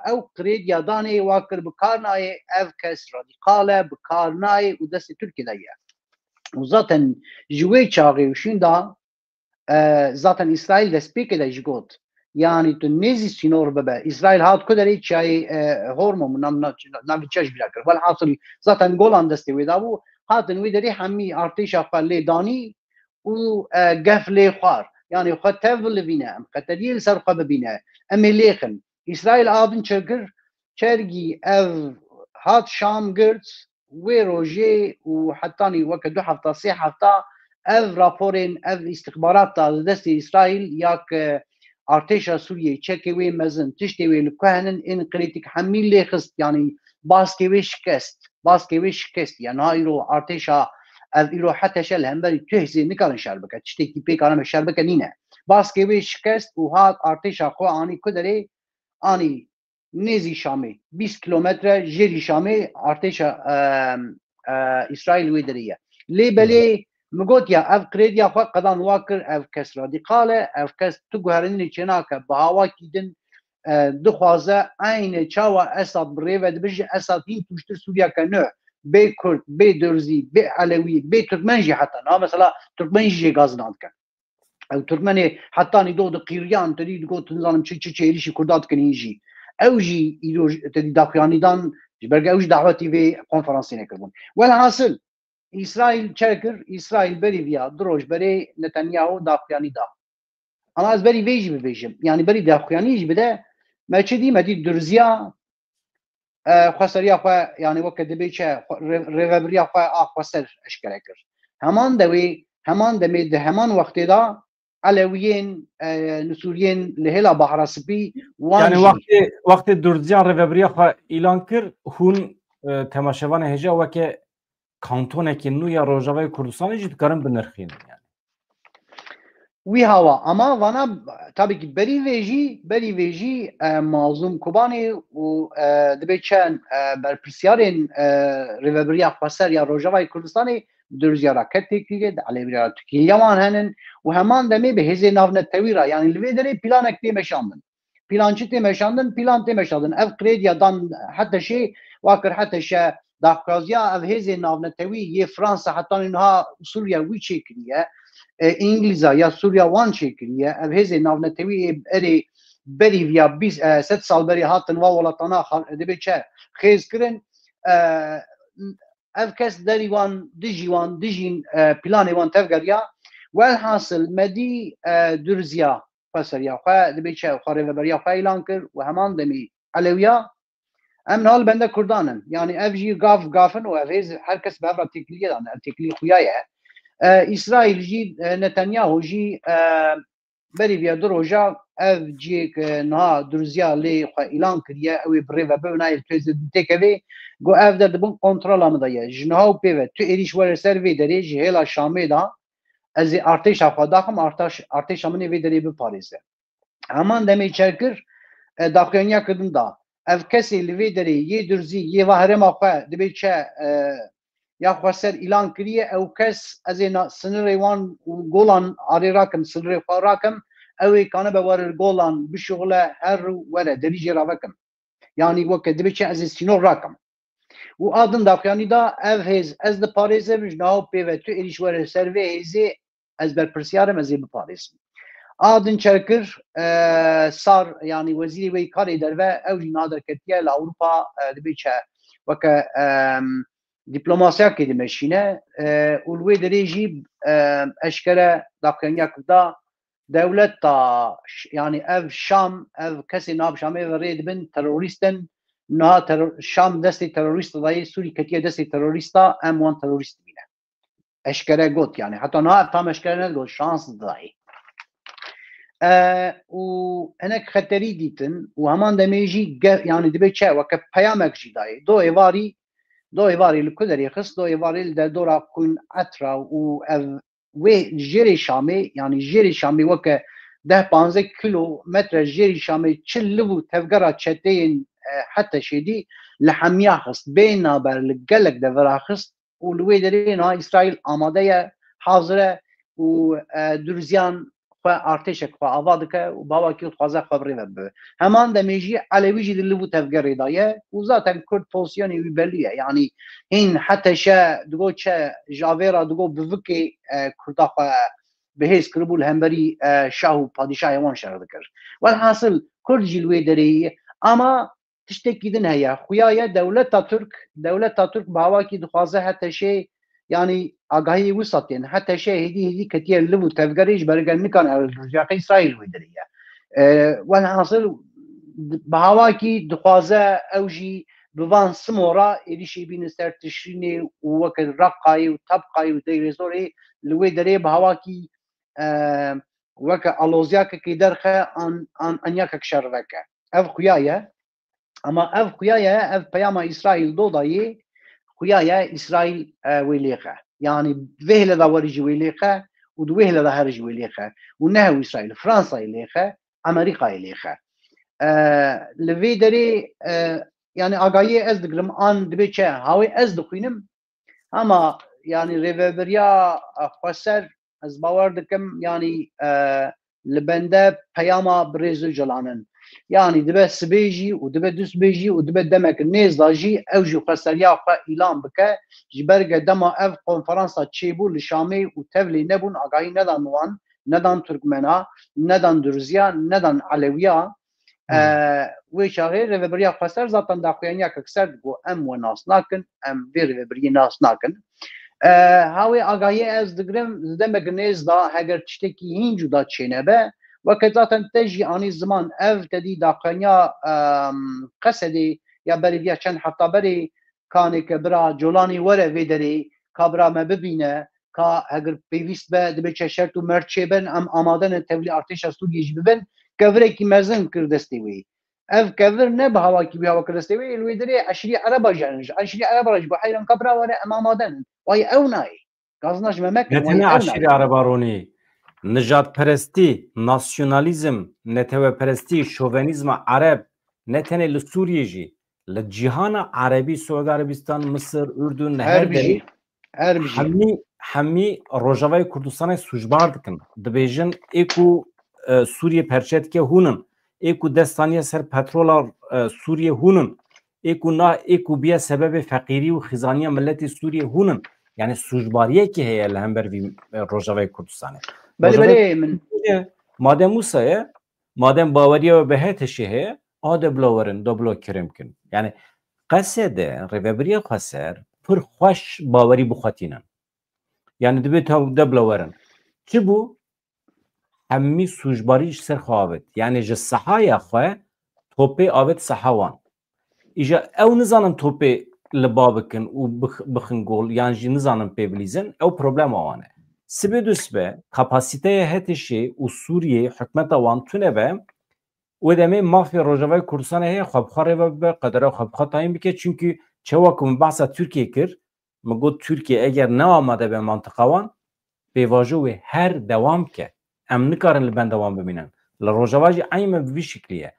أو قريد ياداني واكر بكارناي أو كس راديقالة بكارناي ودستي تركي دايا وزاتن جوي شاغي وشين دا زاتن إسرائيل دست بيكي دا جيقوت يعني تنزي سينور ببا إسرائيل هاد كدري شاي هورمون نام تشاش بلاكر والحاصل زاتن جولان دستي ويدابو هاتن ويدري حمي ارتيشا قال داني و قفل خوار يعني خطف لبينا قتديل سرقه ببينا امي ليخن إسرائيل آدن شكر شرقي اف هات شام قرتس وروجي وحتاني وقت دو حفظة سي حفظة اف رابورين اف استخبارات دستي إسرائيل ياك ارتشا سوريا تشكي مزن تشتوي لكهنن ان قريتك حميل لي خست يعني باسكي شكست يعني هايرو ارتشا ايرو حتى شل همبري تهزي نكارن شربكه تشتكي بيك انا شربكه نينه باسكي شكست وهات ارتشا خو اني كدري اني نيزي شامي 20 كيلومتر جيري شامي ارتشا اسرائيل ويدريه لي بلي مقوت يا اف قريد يا خو قدان واكر اف كس راديقاله اف كس تجهرني چناك بهوا كيدن دخوازه عین چاوا اسد بریو دبج اسد هین توشتر سوریا کنه به کرد به درزی به علوی به ترکمنجی حتی نه مثلا ترکمنجی گازناد کن او ترکمنی حتی نیدو د قیریان تدی دگو تنظام چی ایلیشی کردات کنیجی اوجی ایرو تدی داخیانیدان جبرگ اوج دعوتی به کنفرانسی نکردن ولی حاصل اسرائیل چرکر اسرائیل بری ویا دروش بری نتانیاهو داخیانی دا اما از بری ویجی ببیجم یعنی بری داخیانیش بده ما چدی مدی درزیا خسریا خو يعني وقت دبيچه ريغبريا خو اخوسر اشكال كر همان دمي همان وقت دا علويين نسوريين لهلا بحر سبي يعني وقت درزیا ريغبريا خو اعلان كر هون تماشاوان هجا وکه کانتون که نو یا روجاوای کردستان جد کارن بنرخین يعني وی هوا اما وانا tabii ki beri veji mazlum kubani و دبیچن بر پرسیارین ریوبریا خسر یا روجاوای کردستانی درزیا راکت تکیه علیه ترکیه یمان هنن و همان دمی به هزی نافنت تویرا یعنی لویدری پلان اکتی مشاندن پلانچی تی مشاندن پلان تی مشاندن اف قرید یا دان حتی شی واکر حتی شی داخلازیا اف هزی نافنت توی یه فرانسا حتی اینها سوریا وی چیکریه انگلیزا یا سوریا وان شکلیه او هزی ناونتوی اری بری ویا 20 سال بری هاتن و ولاتانا دبی چه خیز کرن اف کس دری وان دیجین پلان وان تفگریا والحاصل مدی درزیا فسریا خو دبی چه خاره بریا خو اعلان کر و همان دمی علویا ام نال بنده کردانن یعنی اف جی گافن و اف هز هر کس به تکلیه دان تکلیه خویایه إسرائيل جي نتنياهو جي بري بيا دروجا اف جيك نها درزيا لي اعلان كريا او بريفا بنايل تكفي جو اف در بون كنترول امدايا جنهاو بيو تو اريش ور سيرفي دريج هلا شامي دا از ارتش افاداخم ارتش امني وي دري بپاريزه همان دمي چركر داخليا كدن دا اف كسي لي دري ي درزي ي وهرما خو دبي چه یا خسر اعلان کریه او کس از این سنر وان گولان آری راکم سنر خواه راکم اوی کانه بوار گولان بشغله هر وره دریجی را وکم یعنی وکه دبی چه از سینو راکم و آدم داخیانی دا اف هیز از د پاریزه بجناو پیوه تو ایلیشوار سروی هیزی از بر پرسیارم از این بپاریزم آدن چرکر صار يعني وزير وي كاري دروا او نادر كتيا لاوروبا دبيچه وك دبلوماسيا كده ماشينه والوي دريجي اشكره داقينيا كدا دولت تا يعني اف شام اف كسي ناب شامي وريد بن تروريستن نا شام دستي تروريست داي سوري كتيا دستي تروريستا ام وان تروريست بينه اشكره قلت يعني حتى نا تام اشكره نقول شانس داي و هناك خطري ديتن وهمان دميجي يعني دبي تشا وك بيامك جداي دو ايفاري الكدري خص دو ايفاري الدورا كون اترا و جيري شامي يعني جيري شامي وك 10-15 كيلو متر جيري شامي تشلو تفقرا تشتين حتى شدي لحميا خص بينا بر القلق دفرا خص والويدرينا اسرائيل اماده حاضره و درزيان ارتشك فاوادك وباواكي خوازه خبري وب همان دميجي علوي جي اللي تفقري دايه وذاتا كرد بوزيشني ويبليه يعني هين حتى شا دغو شا جافيرا دغو بفكي كردا بهيس كربو الهمبري شاهو بادشاه وان شهر ذكر والحاصل كل جلوي دري اما تشتكي دن هي خويا دولة ترك باواكي دخوازه حتى شيء يعني آگاهی وسطین حتی شاهدی كتير لبو تفقريش برقل نكان على رجاق إسرائيل ويدريا والحاصل بهواكي دخوازه أوجي بوان سمورا إليشي بين سر تشريني ووكل رقاي وطبقاي وديريزوري لويدري بهواكي وكا ألوزياك كي درخه أن يكك شرفك أف خويايا أما أف خويايا أف بياما إسرائيل دوضاي خويايا إسرائيل ويليخه يعني فهلا دا ورجي ويليخه ودوهلا دا هرجي ويليخه ونهو إسرائيل فرنسا يليخه أمريكا يليخه لفي دري يعني آقاية أز دقرم آن دبيتشه هاوي أز دقينم أما يعني ريفيبريا خسر از باور دكم يعني لبنده بياما بريزو جلانن يعني دبه سبيجي ودبه دوس بيجي ودبه دمك النيز داجي اوجي خسريا خا اعلان بك جبرجه دما اف كونفرنسا تشيبو لشامي وتفلي نبون اغاي ندان وان ندان تركمنا ندان درزيا ندان علويا وشاغي ريفبريا خسر زاتن داخوانيا كسر بو ام وناس لكن ام ريفبريا ناس لكن هاوي اغاي از دگرم دمك النيز دا هاگر تشتكي هينجو دا تشينبه وكذا تجي عن الزمان اف تدي داقنيا قصدي يا بريديا كان حتى بري كان كبرا جولاني ورا فيدري كبرا ما ببينه كا هجر بيفيست با دبي شرط مرچبن ام امادن تولي ارتش سوريا جبن كفريكي مزن كردستوي اف كفر نبه هواكي بها كردستوي الويدري 20 عربه جنج 20 عربه رجب حيران كبرا ورا امادن واي اوناي قصناش ممكن واي 20 عربه روني نجات پرستی، ناسیونالیزم، نتوه پرستی، شوونیزم عرب، نتنه لسوریه جی، لجهان عربی، سعودی عربستان، مصر، اردن، هر بجی، همی روجاوی کردستان سوجبار دکن. دبیجن ایکو سوریه پرچت که هونن، ایکو دستانی سر پترول سوریه هونن، ایکو بیا سبب فقیری و خزانی ملت سوریه هونن. يعني سوجباریه که هی لهم بر روجاوی کردستانه. بله من مادام موسى مادام باوريه وبهتشه هذا بلورن دبلو كريمكن يعني قصد ريفبريه خسر پر خوش باوري بخاتينن يعني دبيت دبلورن كيبو همي سوجباريش سر خواوت يعني ج صحايا خو توبي اوت صحوان اجا او نزانن توبي لبابكن وبخنقول يعني جي نزانن بيبليزن او بروبلم اوانه سبه kapasiteye هتشي و سوریه حکمت وان تونه به و دمی مافیا روجاوی کردستان هی خبخاره و به قدر خبخات تایم بکه چونکی چواکم بحث ترکیه کرد مگو ترکیه اگر نه آمده به منطقه وان به واجو هر دوام که ام نکارن لبن دوام ببینن لروجاوی عیم به شکلیه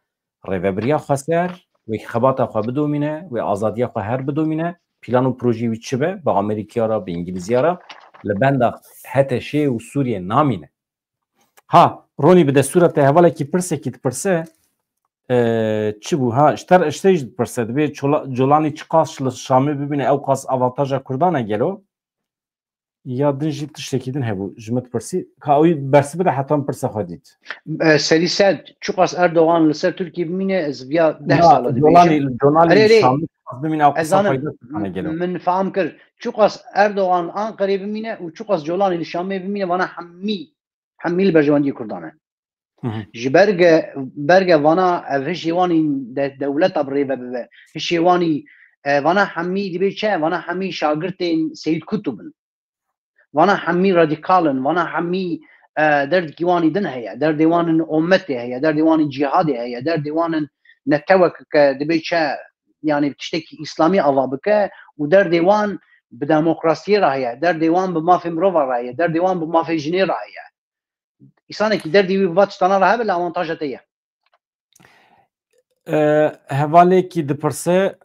ریوبریا خسر و خبات خو بدومینه و آزادی خو هر بدومینه پلان و پروژه وی چبه با امریکا را به انگلیسی را لبندا حتی شی و سوریه نامینه ها رونی به دستور تهواله کی پرسه چی بو ها اشتیج پرسد به جولانی چقاس شامی ببینه او قاس avantaja کردانه گلو یا دنجی تشتکیدن هبو جمت پرسی که اوی برسی بده حتی پرسه خودید سری سد چقاس اردوغان لسر ترکیه بمینه از بیا 10 نه ساله دیبیشم جولانی شامی ببینه او قاس ازانم فایده کردانه گلو من فهم کرد چقاس اردوغان آنقره بمینه و چقاس جولانی شامی بمینه وانا حمی البرجواندی کردانه جبرگ وانا هشیوانی دولت ابریبه به هشیوانی وانا حمی دیبی چه وانا حمی شاگرتین سید کتبن وانا حمی رادیکالن وانا حمی در دیوانی دن هيا در دیوان امته هيا در دیوان جهادی هيا در دیوان نتوک دیبی چه yani تشتكي اسلامي اضابك ودار ديوان بديمقراطيه راهي دار ديوان بما في مروفا راهي دار ديوان بما في جنيه راهي انسان کی دردی وی وات تانا راه بلا avantaja te هواله کی دپرسه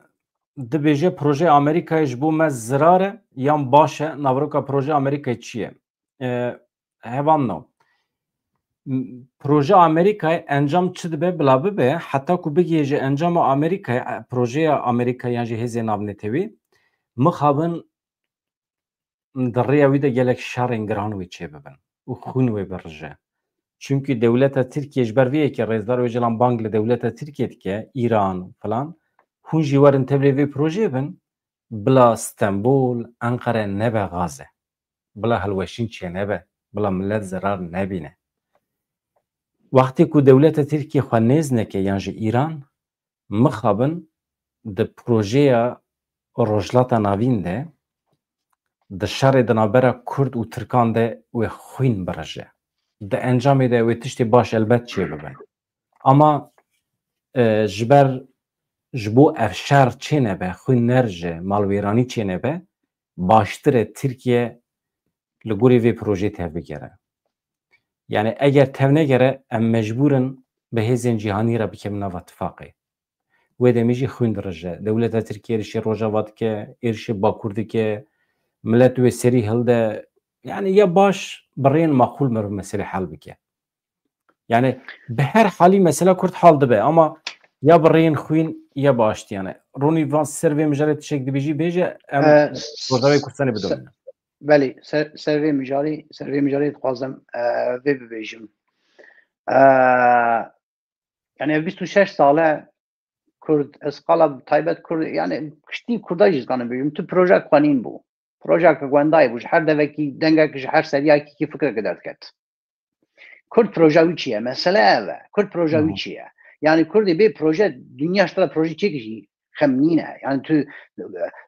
دبیجه پروژه امریکای جبو مز زراره یان باشه ناوروکا پروژه امریکای چیه هوان نو پروژه امریکای انجام چه دبه بلا به حتی کو بگیجه انجام امریکای پروژه امریکای یعنی هزی نابنتوی مخابن دریا ویده گلک شارن گرانوی چه ببن و خونوی برجه çünkü devleta Türkiye jberviye ki rezdar ve celan Bangla devleta Türkiye ki İran falan hun jivarın tevlevi proje bin bla İstanbul Ankara nebe Gazze bla halveşin çiye nebe bla millet zarar nebine vakti ku devleta Türkiye xwanez neke yani İran mıxabın de projeye rojlata navin de de şerê di navbera Kurd û Tirkan de wê xwîn biraje di encamê de wê tiştê baş elbet çê bibin ama ji ber ji bo ev şer çê nebe xwîn nerje malwêranî çê nebe baştir e Tirkiye li gorî vê projeyê tev bigere yani eger tev negere em mecbûrin bi hêzên cîhanî re bikim nava tifaqê wê demê jî xwîn dirije dewleta Tirkiye êrişê Rojava dike êrişê Bakur dike millet wê serî hilde yani ya baş birên maqûl mir meselê hel bike yani bi her halî mesela Kurd hal dibe ama ya birên xwîn ya baş yani ronî van ser vê mijarê tişek dibêjî bêje em Rojavayê Kurdistanê bidomîne belê ser vê mijarê dixwazim vê bibêjim yani 26 sale Kurd ez qala taybet Kurd yani kiştî Kurda jî zganim bêjim tu proje xwanîn bû projeka gwendayê bû ji her devekî dengekî ji her seriyakî fikrekê derdiket Kurd proje wî çi ye mesele ev e Kurd proje wî çi ye yani Kurdê bê proje dünya ji proje çêkî jî xemnîn e yani tu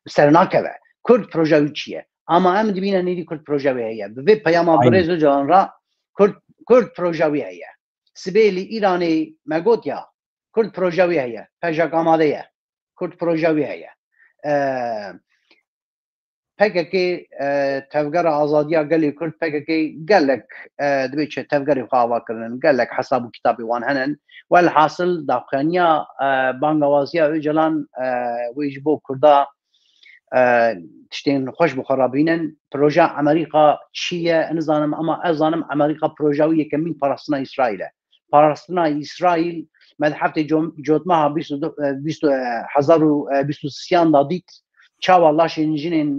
ser nakeve Kurd proje wî çi ye ama em dibîne nêdî Kurd proje wê heye bi vê peyama birêz cawan ra Kurd proje wî heye sibê li Îranê me gotiya Kurd proje wî heye pejek amade ye Kurd proje wî heye PKK tevgera azadiya gelê Kurd PKK gelek dibê çi tevgerê xwe ava kirin gelek hesab û kitabê wan henin welhasil daxuyaniya bangewaziya Öcalan wê ji bo Kurda tiştên xweş bixwe proje Amerîka çi ye nizanim ama ez zanim Amerîka proje wî yekemîn parastina İsraîl e parastina İsraîl me heftê cotmeha 2023 da dît çawa laşên jinên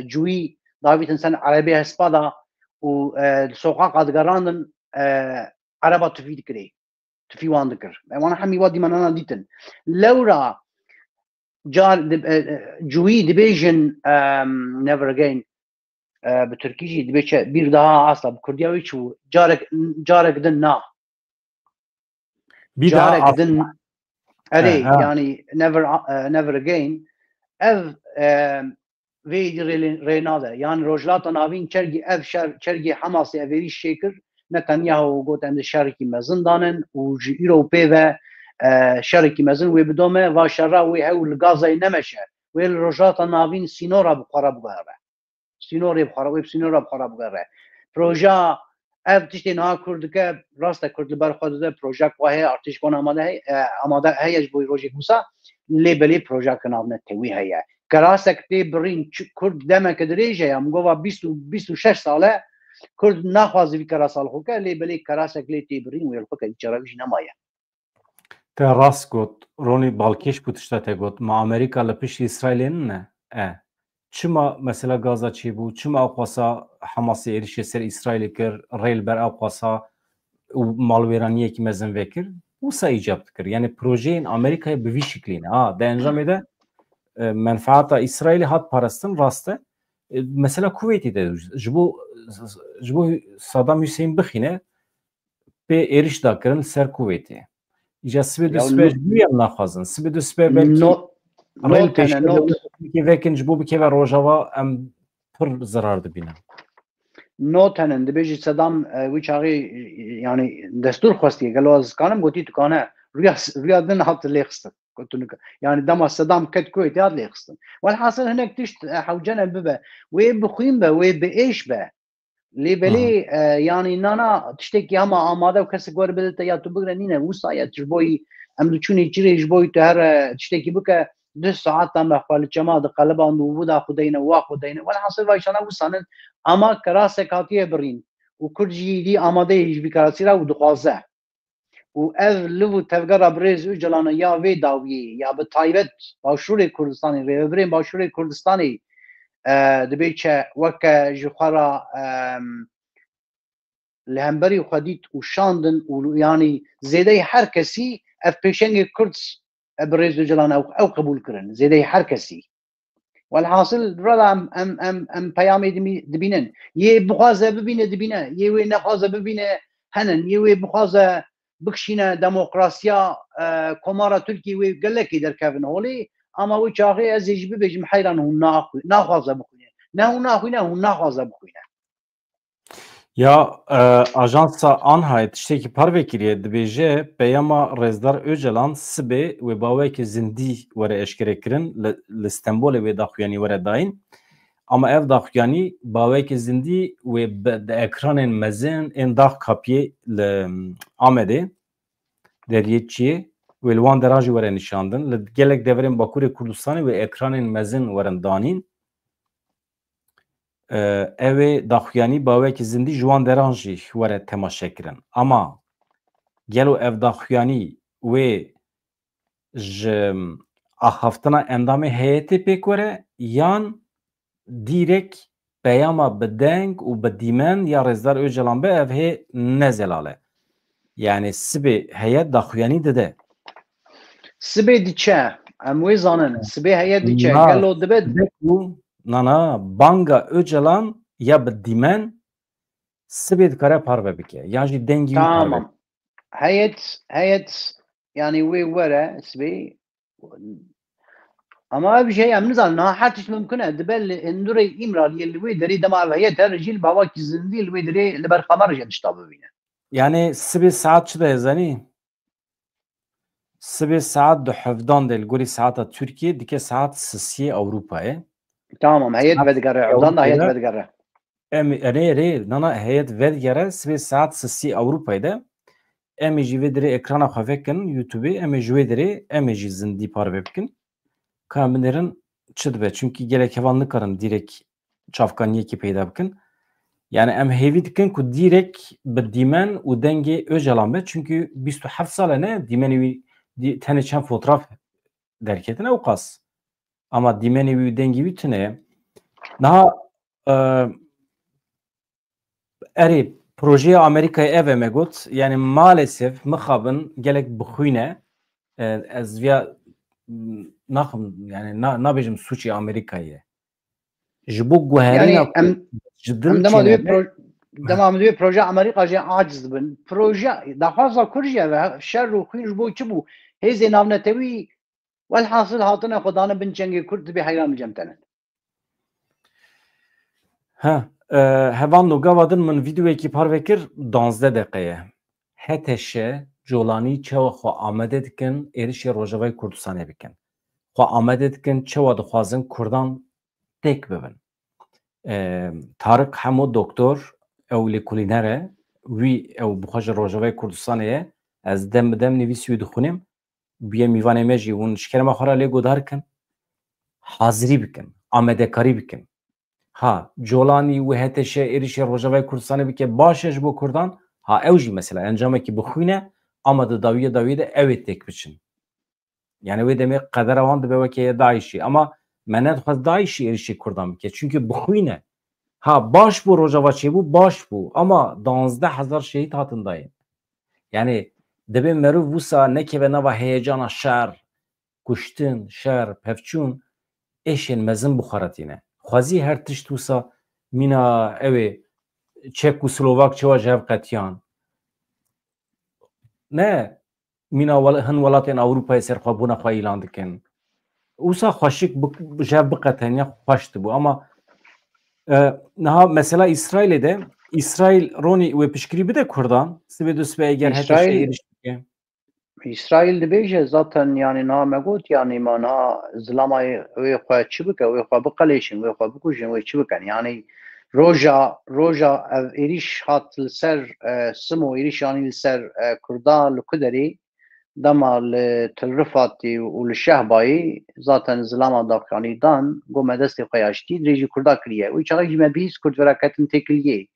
cûî davîtin sen erebê hespada û soqaqa digerandin ereba tufî dikirê tufî wan dikir wan hemî wa dîmenana dîtin lewra cûî dibêjin never again bi Tirkî jî dibê çi bir daha asla bi Kurdiya wî çû carek din na carek din erê yani never again ev vê rênave yani rojlata navîn çergî Hamasê evêrî şêkir Netanyahu got em di şerekî mezin danin û ji îro ve şerekî mezin wê bidome va şerra wê hew li Gazayê nemeşe wê li rojlata navîn sînora bixwara bigere sînorê bixwara wê sînora bixwara bigere proja ev tiştê niha Kurd dike rast e Kurd li ber xwe dide projek wa heye artêşkona amade heye ji bo rojê wisa lê belê projekin navne tewî heye kerasek tê birîn Kurd demeke dirêje ya migova 26 sale Kurd naxwaze vî kerasal xwe ke lê belê kerasek lê tê birîn wê xwe ke çarevi jî nemaye te rast got Ronnie Balkeş bu tişta te got ma Amerika li piştî İsrailên ne? Çima mesela Gaza çîbû, çima xwasa Hamasê êrişê ser İsrailê kir, rêl ber xwasa û malwêraniyekî mezin vekir, wisa îcab dikir. Yani projeyên Amerîkayê bi vî şiklî ne. Di encamê de menfaata İsrailê hat parastin rast e. Mesela Kuveytê de ji bo Saddam Hüseyin bixîne pê êriş dakirin ser Kuveytê. İja sibê du sibê ji bo yan naxwazin. Sibê du sibê belkî rêl pêşkê vekin ji bo bikeve rojava em pir zirar dibînin. Not henen dibêjî Sedam wî çaxî yani destûr xwestiye gelo ez kanim gotî tu kane rûya din hat lêxistin. Yani dema Sedam ket Kuveytê hat lêxistin. Welhasil hinek tişt hewcene bibe wê bixwîn be wê biêş be. Lêbelê yani nana tiştekî hema amade û kesek were bide te ya tu bigire nîne wisa ya ji bo em diçûnê cirê ji bo tu her tiştekî bike 2 saata me xwe li çema diqeleban û wida xwedeyne wa xwedeyne welhasil vayşana wisanin ama kerasek hatiye birîn û Kurd jî dî amadeyê ji vîkarasî re û dixwaze û ev li û tevgera Birêz Öcalan'a ya vê dawiyê ya bi taybet Başûrê Kurdistanê rêveberên Başûrê Kurdistanê dibê çe weke ji xwe re li hemberî xwe dît û şandin û yanî zêdeyî her kesî ev pêşengê Kurd Birêz Öcalan ew qebûl kirin zêdeyî her kesî. Welhasil rada em peyamê dibînin. Yê bixwaze bibîne dibîne, yê wê nexwaze bibîne henin, yê wê bixwaze bikişîne demokrasiya komara Tirkiyê wê gelekî derkevin holê ama wî çaxê ez ê jî bibêjim heyran hûn naxwaze bixwîne. Ne hûn naxwîne hûn naxwaze bixwîne. Ya ajansa Anhayê tiştekî parve kiriye dibêje peyama Rêzdar Öcalan sibê wê bawekî zindî were eşkere kirin li Stenbolê wê daxuyanî were dayîn ama ev daxuyanî bawekî zindî wê di ekranên mezin ên dax kapiyê li Amedê deriyetçiyê wê li wan de jî were nîşandin li gelek deverên Bakurê Kurdistanê wê ekranên mezin werin danîn. Ew daxuyanî bawekî zindî ji wan deran jî were temaşe kirin. Ama gelo ev daxuyanî wê ji axaftina endamê heyetê pêk were yan dîrek peyama bi deng û bi dîmen ya Rêzdar Öcalan be ev hê nezelale. Yani sibê heyet daxuyanî dide. Sibê diçe em wê zanin sibê heyet diçe gelo dibe Nana banga Öcalan ya bi dîmen sibê dikare parve bike. Yan jî dengî tamam. Heyet yani wê were sibê ama ev şey em nizanin her tişt mümkün e dibe li endurê İmraliyê li wê derê dema ev heyet her jî li bawakî zindî li wê derê li ber xemar jî tişta bibîne. Yani sibê saat çi de hêzanî? Sibê saat 12 de li gorî saata Tirkiye dike saat 3 Ewropayê. Tamam heyet vedigere evdan da heyet vedigere. Rê nana heyet vedigere sibê saat 3 Ewropayê de em ê jî vê derê ekrana xwe vekin YouTube'ê em ê ji wê derê em ê jî zindî parve bikin. Ka em binêrin çi dibe çünkü gelek hevan nikarin dîrek çavkaniyekî peyda bikin. Yani em hêvî dikin ku dîrek bi dîmen û dengê Öcalan be çünkü 27 sal e ne dîmenê wî tenê çend fotoğraf derketine ew qas. Ama dîmenê wî û dengê wî tune niha erê projeya Amerîkayê ev e me got yani maalesef mixabin gelek bixwîne ez vêya naxim yani nabêjim suçê Amerîkayê ji bo guherîna dema divê proje Amerîka jî aciz dibin. Proje daxwaza Kurdiye ve şer û xwîn ji bo çi bû hêzê navnetewî welhasil hatine xwedanî bin cengê Kurd dibê heyran cem tenin. Hevan nûgava din min vîdyoyekî parve kir 12 deqeye. Heteşe colanî çawa xwe amade dikin êrişê Rojavayê Kurdistanê bikin. Xwe amade dikin çawa dixwazin Kurdan têk bibin. Tarık hemû doktor ew lêkolîner e wî ew bixwe ji Rojavayê Kurdistanê ye ez dem bi dem nivîsî wî dixwînim bûye mîvanê me jî hûn ji kerema xwe re lê guhdar bikin hazirî bikin amedekarî bikin. Colanî wê heteşe êrişê Rojavayê Kurdistanê bike baş e ji bo Kurdan ew jî mesela encamekî bixwîne ama da dawiye de evet tek biçin. Yani ve demek kadar avan da be Daişi ama menet xwaz Daişi erişi Kurdan bike. Çünkü bixwîne. Ha baş bu Rojava bu baş bu ama 12,000 şehit hatındayım. Yani debe merov wisa nekeve nava heyecana şer, kuştin, şer, pevçûn eşên mezin bixwaretîne. Xwazî her tişt wisa mîna ew Çek û Slovak çawa ji hev qetiyan. Ne mîna hin welatên Ewropayê serxwebûna xwe îlan dikin. Wisa xweşik ji hev biqeteniya xweş dibû ama niha mesela İsrailê de İsrail ronî wê piştgirî bide Kurdan sibê du sibê eger heta şehîr dike. İsrail dibêje zaten yani name got yani mana zilamayê wê xwe çi bike wê xwe biqeleşin wê xwe bikujin wê çi bikin yani roja ev êriş hat li ser sim û êrişanî li ser Kurda li ku derê dema li Til Rifatê û li Şehbayê zaten zilama davxanî dan got me destê xwe yaştî dirêjî Kurda kiriye wî çaxê jî me bîst Kurd veraketin têkiliyê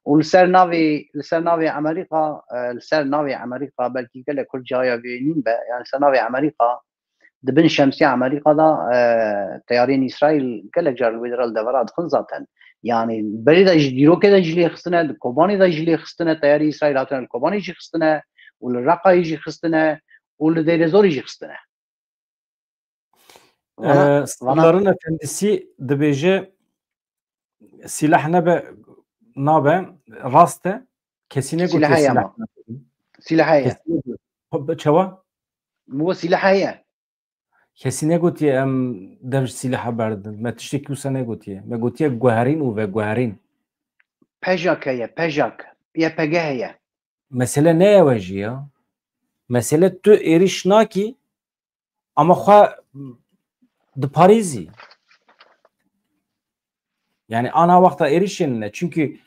û li ser navê Amerîka li ser navê Amerîka belkî gelek Kurd cihaya vênîn be yani li ser navê Amerîka di bin şemsiya Amerîka da teyarên İsrail gelek car li wê dira li devera dixin zaten yani berê de ji dîrokê de jî lê xistine di Kobanê de jî lê xistine teyarê İsrail hatine li Kobanê jî xistine û li Reqayê jî xistine û li Deyrezorê jî xistine. Sırların Efendisi dibêje silah nabe rast e kesîne gotiye silah. Silah heye. Çawa? Bu silah heye. Kesîne gotiye em dev silaha berdin. Me tiştekî wisa negotiye. Me gotiye guherîn û veguherîn. Pejak heye, pejak. YPG heye. Mesele ne ye jî ya? Mesele tu êriş nakî ama xwe di parêzî. Yani ana wexta êrişên ne? Çünkü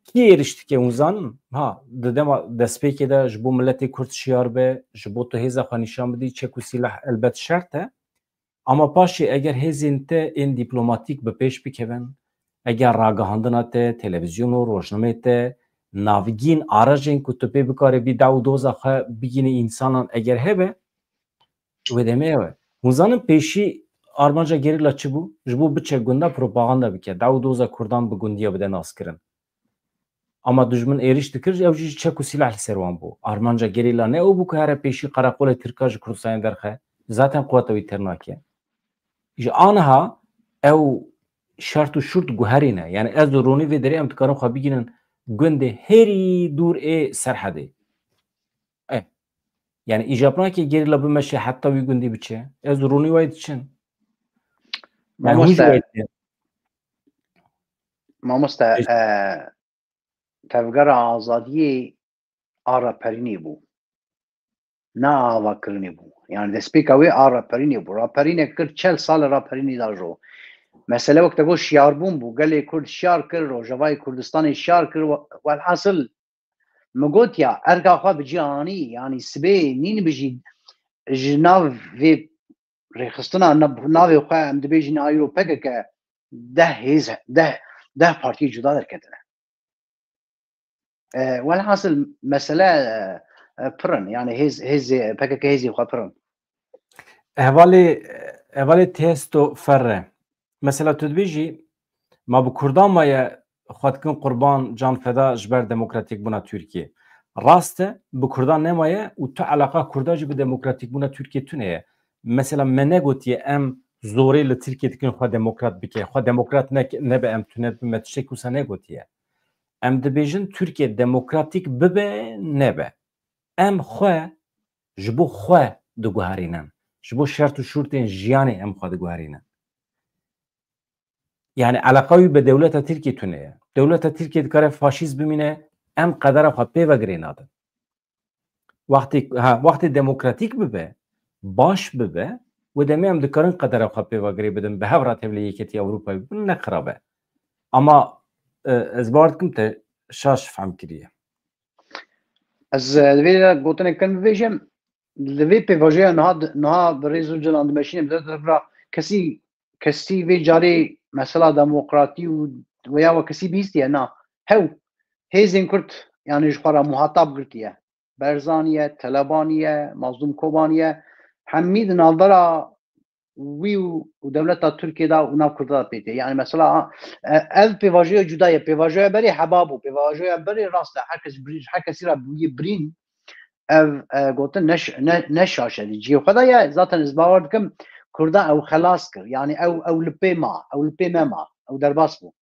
kî êriş dike hûn zanin? Ha di dema destpêkê de ji bo milletê Kurd şiyar be, ji bo tu hêza xwe nîşan bidî çek û silah elbet şert e. Ama paşê eger hêzên te ên dîplomatîk bi pêş bikevin, eger ragihandina te, televîzyon û rojnamê te, navgîn arajên ku tu pê bikarî bî dew doza xwe bigînî însanan eger hebe, wê demê ew e. Hûn zanin pêşî armanca gerîla çi bû? Ji bo biçe gunda propaganda bike. Dew doza Kurdan bi gundiya bide naskirin. Ama dijmin êriş dikir ew jî çek û silah li ser wan bû. Armanca gerîla ne ew bû ku here pêşî Qereqolê Tirka ji Kurdistanê derxe, zaten quweta wî têr nake. Ji aniha ew şert û şurt guherîne. Yani ez û ronî vê derê em dikarin xwe bigînin gundê herî dûr ê Serhedê. Yani icap nake gerîla bimeşe heta wî gundî biçe. Ez û ronî wayê diçin. Mamoste tevgera azadiyê a raperînê bû. Ne avakirinê bû. Yani destpêka wê a raperînê bû. Raperînek kir 40 sal raperînê da jo. Mesele wekte got şiyarbûn bû. Gelê Kurd şiyar kir, Rojavayê Kurdistanê şiyar kir. Welhasıl me gotiya erka xwe bi cîhanî yani sibê nîn bijî ji nav vê rêxistina navê xwe em dibêjin ayro pekeke deh partiyê cuda derketine. Welhasıl mesele pirin yani hêzê PKK hêzê xwe pirin. Hevalê testo ferre. Mesela tu dibêjî ma bi Kurdan maye xwe dikin qurban can feda ji ber demokratîk bûna Tirkiye. Rast e bi Kurdan nemaye û tu eleqa Kurda jî bi demokratîk bûna Tirkiye tune ye. Mesela me negotiye em zorê li Tirkiye dikin xwe demokrat bike. Xwe demokrat nebe em tune me tiştek wisa negotiye. Em dibêjin Tirkiye demokratîk bibe nebe. Em xwe ji bo xwe diguherînin. Ji bo şert û şurtên jiyanê em xwe diguherînin. Yani alaka wî bi dewleta Tirkiye tune ye. Dewleta Tirkiye dikare faşîst bimîne em qedera xwe pê vegirê nadin. Wextê demokratîk bibe, baş bibe, wê demê em dikarin qedera xwe pê vegirê bidin bi hevra tevlî yeketî Ewropayê bibin ne xirab e. Ama ez bawer dikim te şaş fehm kiriye. Ez divê gotinekê bibêjim li vê pêvajoya niha bi rêz û cilan dimeşîne bi kesî vê carê mesela demokratî û veya kesî bîstiye na hew hêzên Kurd yani ji xwe re muhatab girtiye. برزانیه، طلبانیه، مظلوم کوبانیه همی د نالدارا وی و دولت ترکیه دا و ناو کرده پیده یعنی مثلا اف پیواژوی جدایه پیواژوی بری حبابو پیواژوی بری راسته هر کسی را بوی برین اف گوتن نشاشه دی جیو خدای ذاتن از باور دکم کرده او خلاص کر یعنی او لپی ما او درباس بو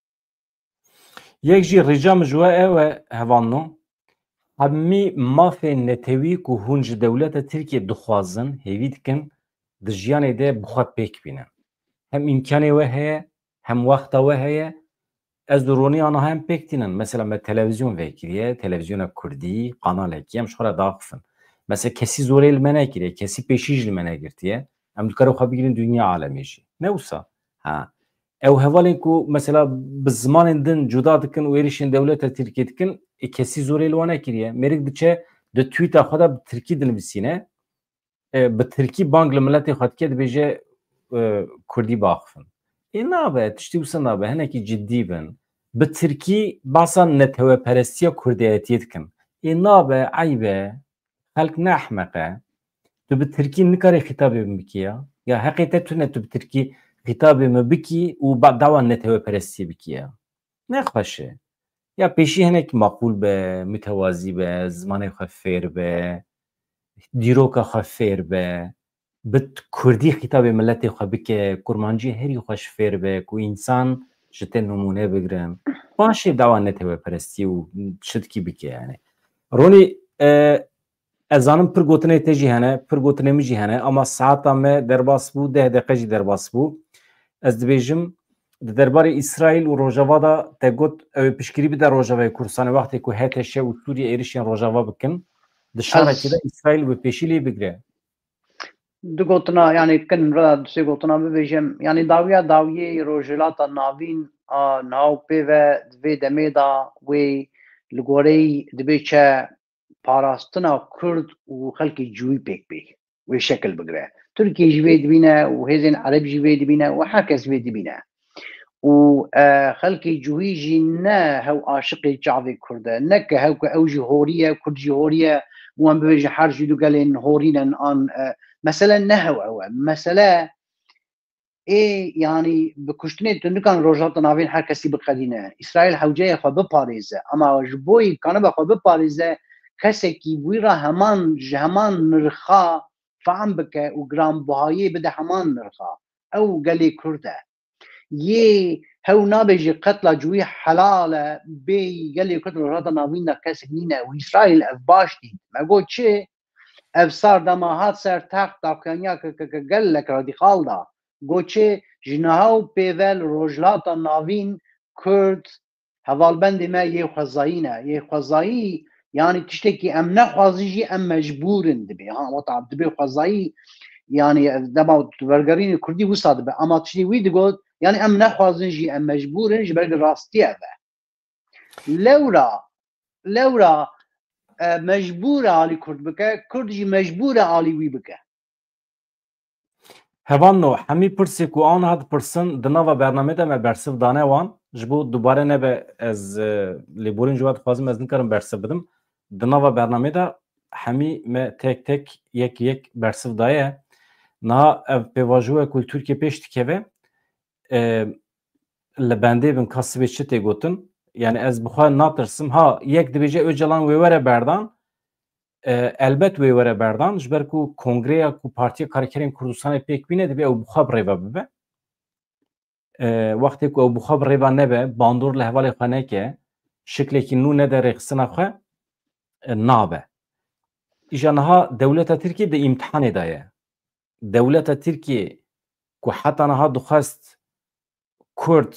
یک جی رجام جوا او هوانو همی مافی نتوی که هنج دولت ترکیه دخوازن هیوی دکن دجیانه ده بخواد پیک بینن هم امکانه و هیه هم وقت و هیه از درونی آنها هم پیک دینن مثلا به تلویزیون وکریه تلویزیون کردی قنال اکی هم شخورا داخفن مثلا کسی زوره المنه گیره کسی پیشیج المنه گرتیه هم دکارو خواه بگیرین دنیا عالمیشی نوسا ها او هوالین که مثلا بزمان دن جدا دکن و ایریشن دولت ترکیه دکن کسی زوره الوانه کریه میرک دچه ده تویتا خدا به ترکی دنویسینه به ترکی بانگ لملت خود که بیجه کردی باخفن این نابه تشتی وسن نابه هنکی جدی بن به ترکی باسا نتوه پرستی کردیتیت کن این نابه عیبه خلق نحمقه تو به ترکی نکاری خطابی بکیا یا حقیقت تو نه تو به ترکی خطابی مبکی و بعد دوان نتوه پرستی بکیا نخوشه یا پیشی هنک مقبول به متوازی به زمان خفیر به دیروکا خفیر به کردی خطاب ملت خو بکه کرمانجی هری خوش فیر به کو انسان جته نمونه بگیرن باشه دوان نتوه پرستی و شد کی بکه یعنی رونی ازانم پر گوتنه تجی هنه پر گوتنه میجی هنه اما ساعتا ما درباس بو 10 دقیقه جی درباس بو از دبیجم درباره اسرائیل و روجاوا دا تگوت پشکری بده روجاوا کورسان وقتی که هتشه و سوریه ایرشین روجاوا بکن دشاره که اسرائیل و پیشیلی بگیره دو گوتنا یعنی کن را دوسری گوتنا ببیجم یعنی داویه روژلات ناوین ناو پیوه دوی دمه دا وی لگوری دبی چه پاراستنا کرد و خلکی جوی پیک بی وی شکل بگره ترکیه جوی دبینه و هزین عرب جوی دبینه و هر کس جوی دبینه و خلکی جوی جی نه هو عاشقی جاوی کرده نه که هو که او جهوریه کرد جهوریه و هم ببیجه هر جدو گلین هورینن آن مثلا نهو او مثلا ايه يعني بكشتني تنكن روجات ناوين هر کسی بقدینه اسرائیل حوجه خو بپاریزه اما جبوی کنه بخو بپاریزه کسی کی ویرا همان نرخا فهم بکه و گرام بهایی بده همان نرخا او گلی کرده یه هو نابجي قتل جوي حلاله بي قال لي كتر روجات ناوين کسی نینه و اسرائیل اف باشتي ما قلت چه اف صار دماهات سر تخت داکنیا که گل لک رادیخال دا گوچه جنها و پیول روجلات ناوین کرد حوالبند ما یه خوزایی نه یه خوزایی یعنی تشتی که ام نخوازی جی ام مجبورن دبی ها وطعب دبی خوزایی یعنی دما ورگرین کردی وصاد به اما تشتی وید گود یعنی ام نخوازن جی ام مجبورن جی برگ راستیه به لورا مجبور علی کرد بکه کرد جی مجبور علی وی بکه هوان نو همی پرسی که آن هد پرسن دنوا برنامه ده ما برسف دانه وان جبو دوباره نبه از لیبورین جواد خوازم از نکرم برسف بدم دنوا برنامه ده همی ما تک یک برسف دایه نا پیواجوه کلتور که پیشت که به لبنده بین کسی به چه گوتن یعنی از بخواه ناترسم ها یک دبیجه او جلان ویوره بردان البته ویوره بردان جبر کو کنگره کو پارتی کارکرین کردستان پیک بینه دبی او بخواب ریبا ببه وقتی که او بخواب ریبا نبه باندور لحوال خانه که شکلی که نو نده رخصنا خواه نابه ایجانها دولت ترکیه ده امتحان دایه دولت ترکیه که حتی نها دخواست کرد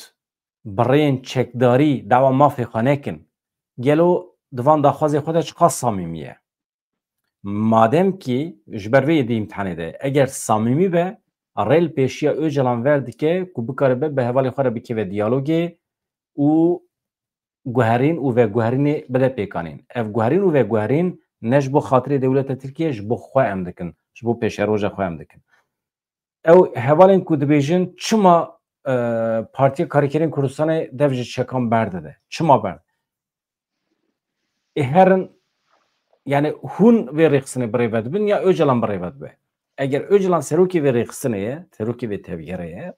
برین چکداری دعوا مافی خانه کن گلو دوان داخوازی خودش چقا صمیمیه مادم که جبروی دی امتحانه ده اگر صمیمی به ریل پیشیا او جلان ورد که بکاره به حوالی خواه بکی و دیالوگی و گوهرین و گوهرین بده پیکانین اف گوهرین و گوهرین نش بو خاطر دولت ترکیه جبو خواه ام دکن جبو پیش روژه خواه ام دکن او حوالین که دبیجن چما پارتی کارکرین کردستان devji çekan berde de. Çima berde. Herın yani hun ve rexsine brevet bin ya Öcalan brevet be. Eğer Öcalan seroki ve rexsine, seroki ve tevgereye,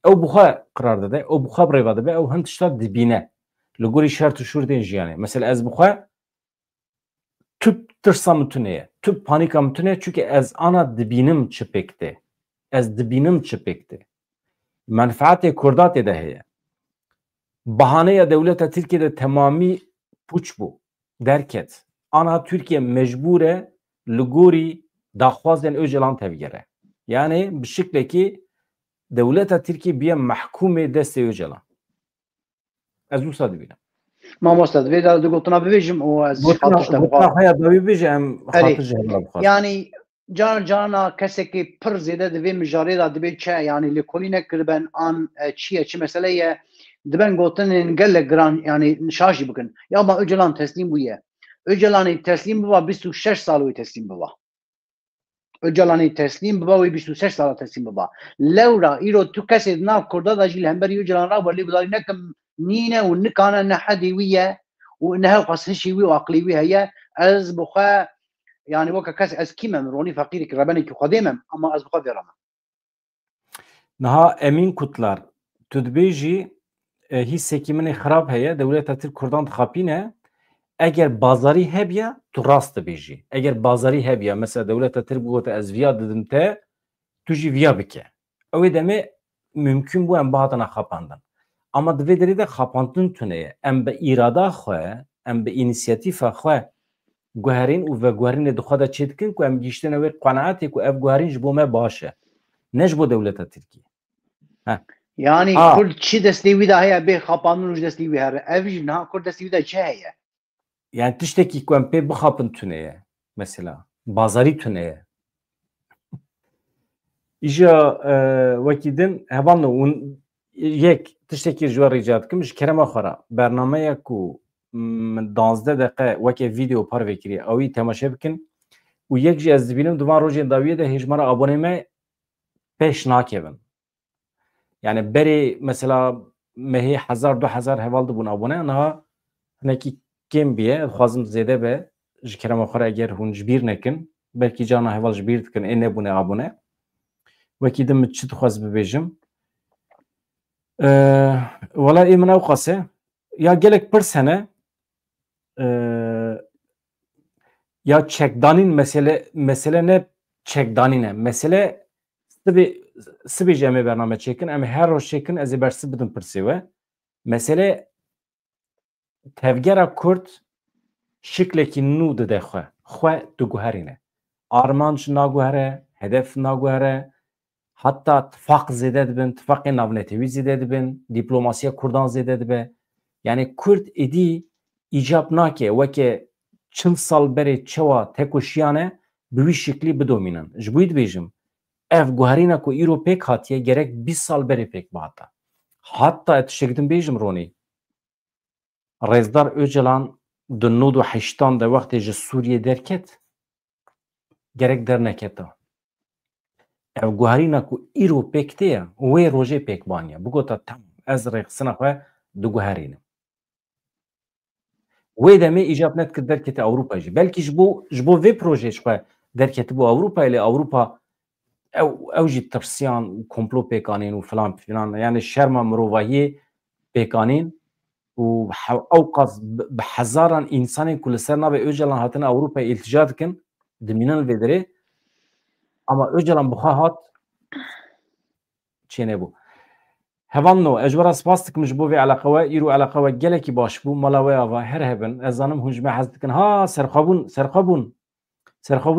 o buha karar dede, o buha brevet be, o hentişler dibine. Luguri şartı şuradan yani. Mesela az buha tüp tırsa mütüneye, tüp panika mütüneye çünkü az ana dibinim çıpekti. Az dibinim çıpekti. Menfaati Kurdat de heye. Bahaneye devlete Türkiye'de tamami puç bu. Derket. Ana Türkiye mecbure luguri daxwazên Öcalan tevgere. Yani bir şekilde ki devlete Türkiye bir mahkume deste Öcalan. Ez bu sadibine. Mamosta divê de gotuna bibêjim û ez hatişte Gotna haya davî bêje em hatij hela bixwast. Yani cana kesekî pir zêde divê mijarê da dibe çe yani lêkolî nekiriben an çi çi meseleye diben gotinên gelek giran yani şaşî bikin. Ya ma Öcalan teslîm bûye. Öcalanê teslîm biba 26 sal wê teslîm biba. Öcalanê teslîm biba wê 26 sala teslîm biba. Lewra îro tu kesê nav Kurda da jî li hemberî Öcalan ra welî bidarî nekim nîne û nikane ne hedî wî ye û nehe xas hişî wî û aqlî wî heye ez bi xwe yani وەکە کەس ئەس کیمەم ڕۆنی فەقیرێکی ڕەبەنێکی خودێمم ئەمە ئەس بخوا vêrama. Niha Emin Kutlar tu dibêjî hîsekî min ê xirab heye dewleta Tirk Kurdan dixapîne eger bazarî hebiye tu rast dibêjî. Eger bazarî hebiye mesela dewleta Tirk bû ez viya didim te tu jî viya bike. Ew ê demê mümkün bû em bihatina xapandin. Ama divê derê de xapandin tuneye em bi îrada xwe em bi înisyatîfa xwe guherîn û veguherînê dixwe de çê dikin ku em gîştine wê qenaetê ku ev guherîn ji bo me baş e. Ne ji bo dewleta Tirkiye. Yani Kurd çi destê wî de heye bê xapandin û ji destê wî here. Ev jî niha Kurd destê wî de çi heye? Yani tiştekî ku em pê bixapin tuneye mesela. Bazarî tuneye. İja wekî din hevan û yek tiştekî ji we rica dikim ji kerema xwe re bernameyek ku min 12 deqe weke video par vekiriye ew temaşe bikin û yek jî ez dibînim divan rojên dawiyê de hêjmara abonê me pêş nakevin. Yani berê mesela mehê 1000-2000 heval dibûn abone niha hinekî kêm biye dixwazim zêde be ji kerema xwe re eger hûn ji bîr nekin belkî cana heval ji bîr dikin ê nebûne abone. Wekî din min çi dixwaz bibêjim wala ê min ew qase ya gelek pirs hene ya çekdanîn mesele ne çekdanîne mesele sibê ji em ê bername çêkin em her roj çêkin ez ê bersiv bidim pirsê we mesele tevgera Kurd şiklekî nû dide xwe diguherîne armanc naguhere hedef naguhere hatta tifaq zêde dibin tifaqê navnetewî zêde dibin dîplomasiya Kurdan zêde dibe yani Kurd êdî îcab nake weke 40 sal berê çewa tekoşiyane bi wî şiklî bidomînin ji bo wî dibêjim ev guherîna ku îro pêk hatiye gerek 20 sal berê pêk bihata hatta tiştek din bêjim Ronî Rêzdar Öcalan di 98 de wextê ji Sûriyê derket gerek derneketa ev guherîna ku îro pêk tê ye wê rojê pêk baniye bigota tam ez rêxisina xwe diguherînim wê demê îcab nedikir derkete Ewropa jî belkî ji bo vê projeyê xwe derketibû Ewropayê lê Ewropa ew jî tirsiyan û komplo pêkanîn û filan filan yani şerma mirovahiyê pêkanîn û ew qas bi hezaran însanên ku li ser navê Öcalan hatine Ewropayê îltica dikin dimînin li vê derê ama Öcalan bi xwe hat çê nebû. Hevan ez ji we re spas dikim ji bo vê eleqa we îro eleqa we gelekî baş bû mala we ava her hebin ez zanim hûn ji me hez dikin ha serxwebûn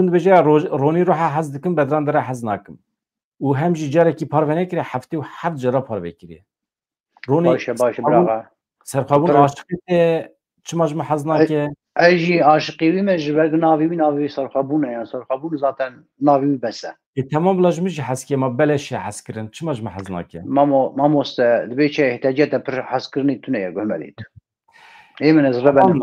dibêje Ronî roha hez dikim bedran dere hez nakim û hem jî carekî parve nekiriye heftê û heft cara parve kiriye Ronî Baş brava. serxwebûn aşiqî tê çima ji me hez nake Ez jî aşiqî wî me ji ber navî wî navê serxwebûn e yani serxwebûn zaten navî wî bes e. Temam bila ji min jî hezkê me beleşê hezkirin çima ji me hez nake Mamoste dibê çe ehtiyaciyata pir hezkirinê tune ye guhmelê tu. Ê min ez rebenim.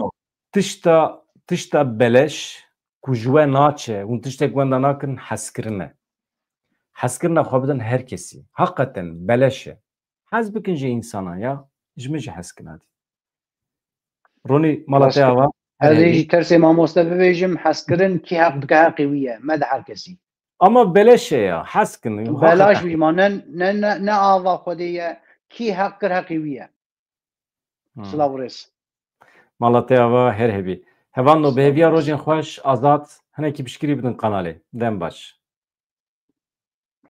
Tişta beleş ku ji we naçe hûn tiştek wenda nakin hezkirin e. Hezkirina xwe bidin her kesî heqeten beleş e. Hez bikin ji însana ya ji min jî hezkin hadî. Ronî mala te ava هذه ترسي ما مستفيجم حسكرن كي حق بك قوية مدى حركسي Ama beleş ya haskın. بلاش بيجما نا آوا خودية كي حق كر قوية سلاوريس Malatya ve her hebi. Hevan no beheviya rojin xoş azat. Hene ki pişkiri bidin kanale. Dem baş.